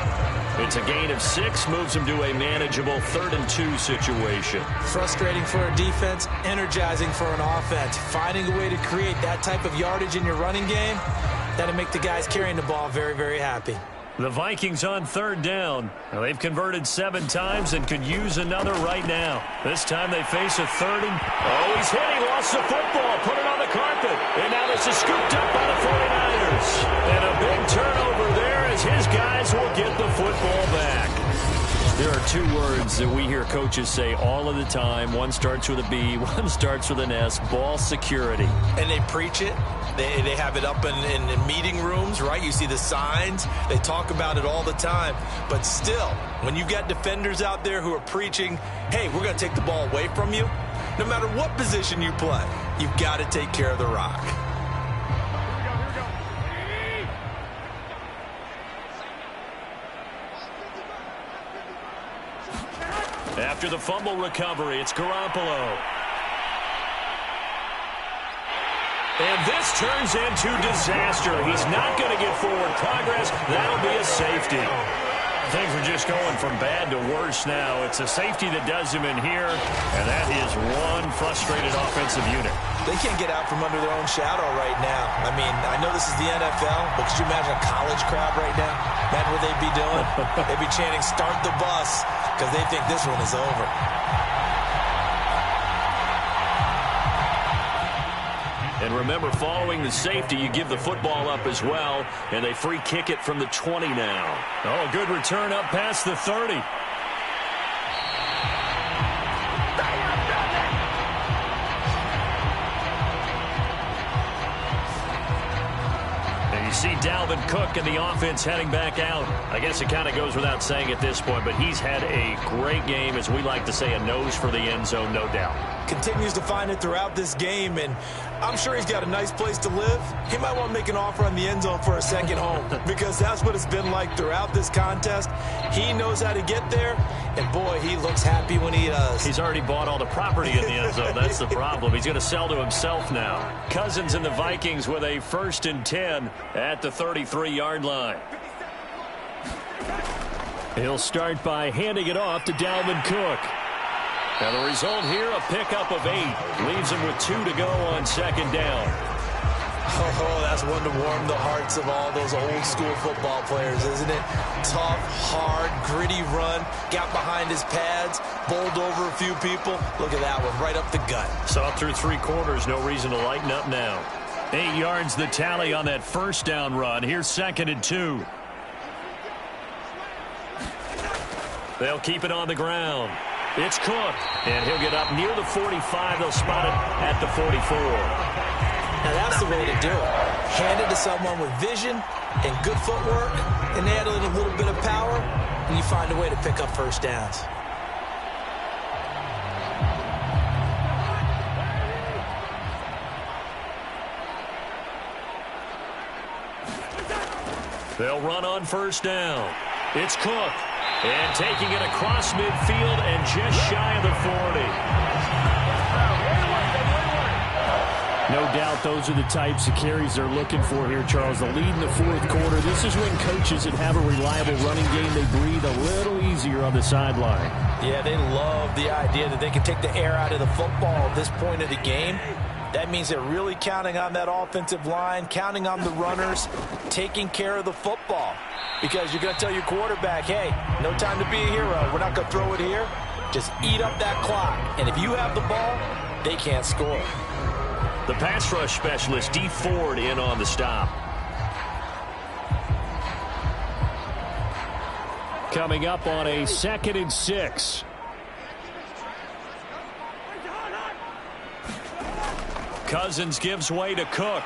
It's a gain of 6, moves him to a manageable 3rd and 2 situation. Frustrating for a defense, energizing for an offense. Finding a way to create that type of yardage in your running game, that'll make the guys carrying the ball very, very happy. The Vikings on 3rd down. Well, they've converted 7 times and could use another right now. This time they face a 3rd and... Oh, he's hit. He lost the football. Put it on the carpet. And now this is scooped up by the 49ers. And a big turnover there as his guys will get the football back. There are 2 words that we hear coaches say all of the time. One starts with a B, one starts with an S. Ball security. And they preach it. They have it up in meeting rooms, right? You see the signs. They talk about it all the time. But still, when you got defenders out there who are preaching, hey, we're going to take the ball away from you, no matter what position you play, you've got to take care of the rock. After the fumble recovery, it's Garoppolo. And this turns into disaster. He's not going to get forward progress. That'll be a safety. Things are just going from bad to worse now. It's a safety that does him in here, and that is one frustrated offensive unit. They can't get out from under their own shadow right now. I mean, I know this is the NFL, but could you imagine a college crowd right now? Imagine what they'd be doing. They'd be chanting, "Start the bus," because they think this one is over. And remember, following the safety, you give the football up as well, and they free kick it from the 20 now. Oh, good return up past the 30. And you see Dalvin Cook and the offense heading back out. I guess it kind of goes without saying at this point, but he's had a great game, as we like to say, a nose for the end zone, no doubt. continues to find it throughout this game, and I'm sure he's got a nice place to live. He might want to make an offer on the end zone for a second home because that's what it's been like throughout this contest. He knows how to get there, and boy, he looks happy when he does. He's already bought all the property in the end zone. That's the problem. He's going to sell to himself now. Cousins and the Vikings with a 1st and 10 at the 33-yard line. He'll start by handing it off to Dalvin Cook. And the result here, a pickup of 8. Leaves him with 2 to go on 2nd down. Oh, that's one to warm the hearts of all those old-school football players, isn't it? Tough, hard, gritty run. Got behind his pads, bowled over a few people. Look at that one, right up the gut. Saw through 3 quarters, no reason to lighten up now. 8 yards the tally on that 1st down run. Here's 2nd and 2. They'll keep it on the ground. It's Cook, and he'll get up near the 45. They'll spot it at the 44. Now, that's the way to do it. Hand it to someone with vision and good footwork, and add in a little bit of power, and you find a way to pick up 1st downs. They'll run on 1st down. It's Cook. And taking it across midfield and just shy of the 40. No doubt those are the types of carries they're looking for here, Charles. The lead in the 4th quarter. This is when coaches that have a reliable running game, they breathe a little easier on the sideline. Yeah, they love the idea that they can take the air out of the football at this point of the game. That means they're really counting on that offensive line, counting on the runners, taking care of the football. Because you're going to tell your quarterback, hey, no time to be a hero. We're not going to throw it here. Just eat up that clock. And if you have the ball, they can't score. The pass rush specialist, Dee Ford, in on the stop. Coming up on a 2nd and 6. Cousins gives way to Cook.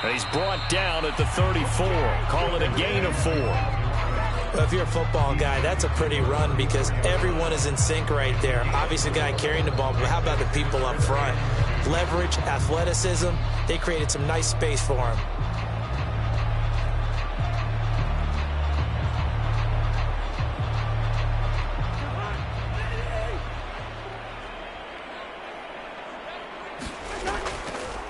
He's brought down at the 34. Call it a gain of 4. Well, if you're a football guy, that's a pretty run because everyone is in sync right there. Obviously, the guy carrying the ball, but how about the people up front? Leverage, athleticism, they created some nice space for him.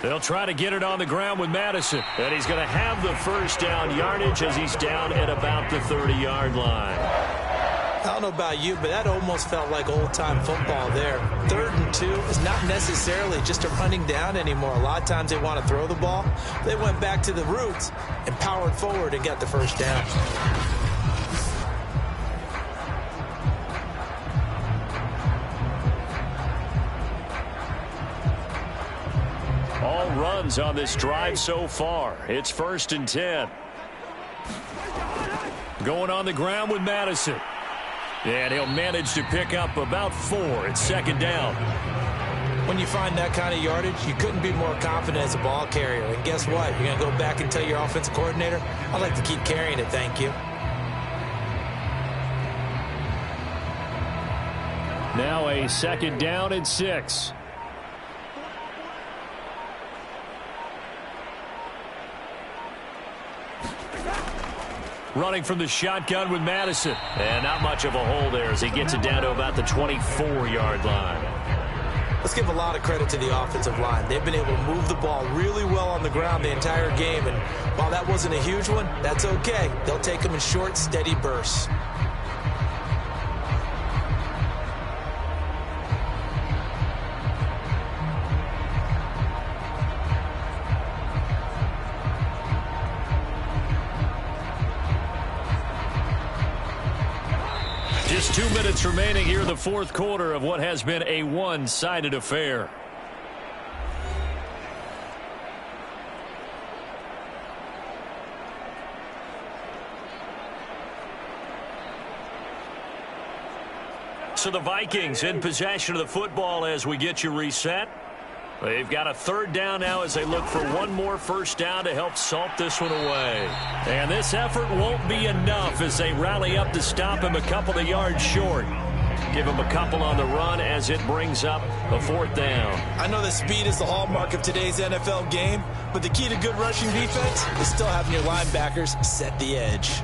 They'll try to get it on the ground with Madison. And he's going to have the 1st down yardage as he's down at about the 30-yard line. I don't know about you, but that almost felt like old-time football there. 3rd and 2 is not necessarily just a running down anymore. A lot of times they want to throw the ball. They went back to the roots and powered forward and got the 1st down. All runs on this drive so far. It's 1st and 10. Going on the ground with Madison. And he'll manage to pick up about 4. It's 2nd down. When you find that kind of yardage, you couldn't be more confident as a ball carrier. And guess what? You're going to go back and tell your offensive coordinator, I'd like to keep carrying it, thank you. Now a 2nd down and 6. Running from the shotgun with Madison. And not much of a hole there as he gets it down to about the 24-yard line. Let's give a lot of credit to the offensive line. They've been able to move the ball really well on the ground the entire game. And while that wasn't a huge one, that's okay. They'll take them in short, steady bursts. Just 2 minutes remaining here in the 4th quarter of what has been a one-sided affair. So the Vikings in possession of the football as we get you reset. They've got a 3rd down now as they look for one more 1st down to help salt this one away. And this effort won't be enough as they rally up to stop him a couple of yards short. Give him a couple on the run as it brings up a 4th down. I know that speed is the hallmark of today's NFL game, but the key to good rushing defense is still having your linebackers set the edge.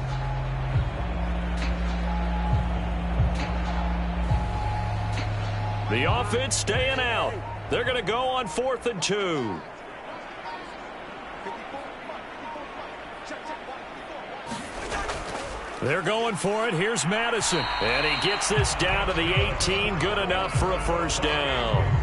The offense staying out. They're going to go on 4th and 2. They're going for it. Here's Madison. And he gets this down to the 18. Good enough for a 1st down.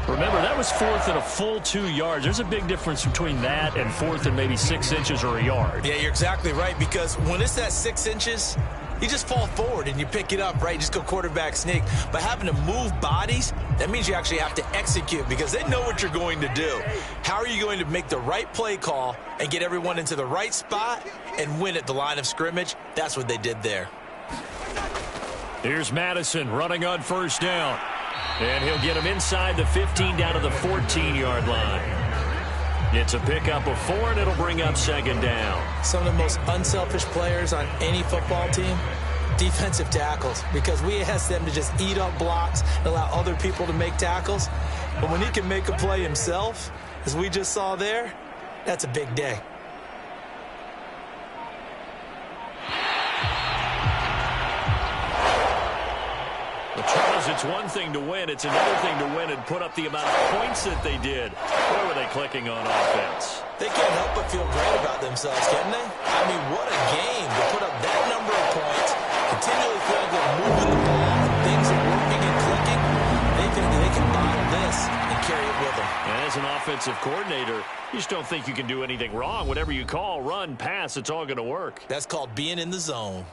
Remember, that was 4th and a full 2 yards. There's a big difference between that and 4th and maybe 6 inches or a yard. Yeah, you're exactly right, because when it's at 6 inches, you just fall forward and you pick it up, right? You just go quarterback sneak. But having to move bodies, that means you actually have to execute because they know what you're going to do. How are you going to make the right play call and get everyone into the right spot and win at the line of scrimmage? That's what they did there. Here's Madison running on 1st down. And he'll get him inside the 15 down to the 14-yard line. It's a pickup of 4, and it'll bring up 2nd down. Some of the most unselfish players on any football team, defensive tackles, because we ask them to just eat up blocks and allow other people to make tackles. But when he can make a play himself, as we just saw there, that's a big day. Charles, it's one thing to win. It's another thing to win and put up the amount of points that they did. Where were they clicking on offense? They can't help but feel great about themselves, can they? I mean, what a game to put up that number of points, continually feel like they're moving the ball, and things are working and clicking. They think that they can bottle this and carry it with them. And as an offensive coordinator, you just don't think you can do anything wrong. Whatever you call, run, pass, it's all going to work. That's called being in the zone.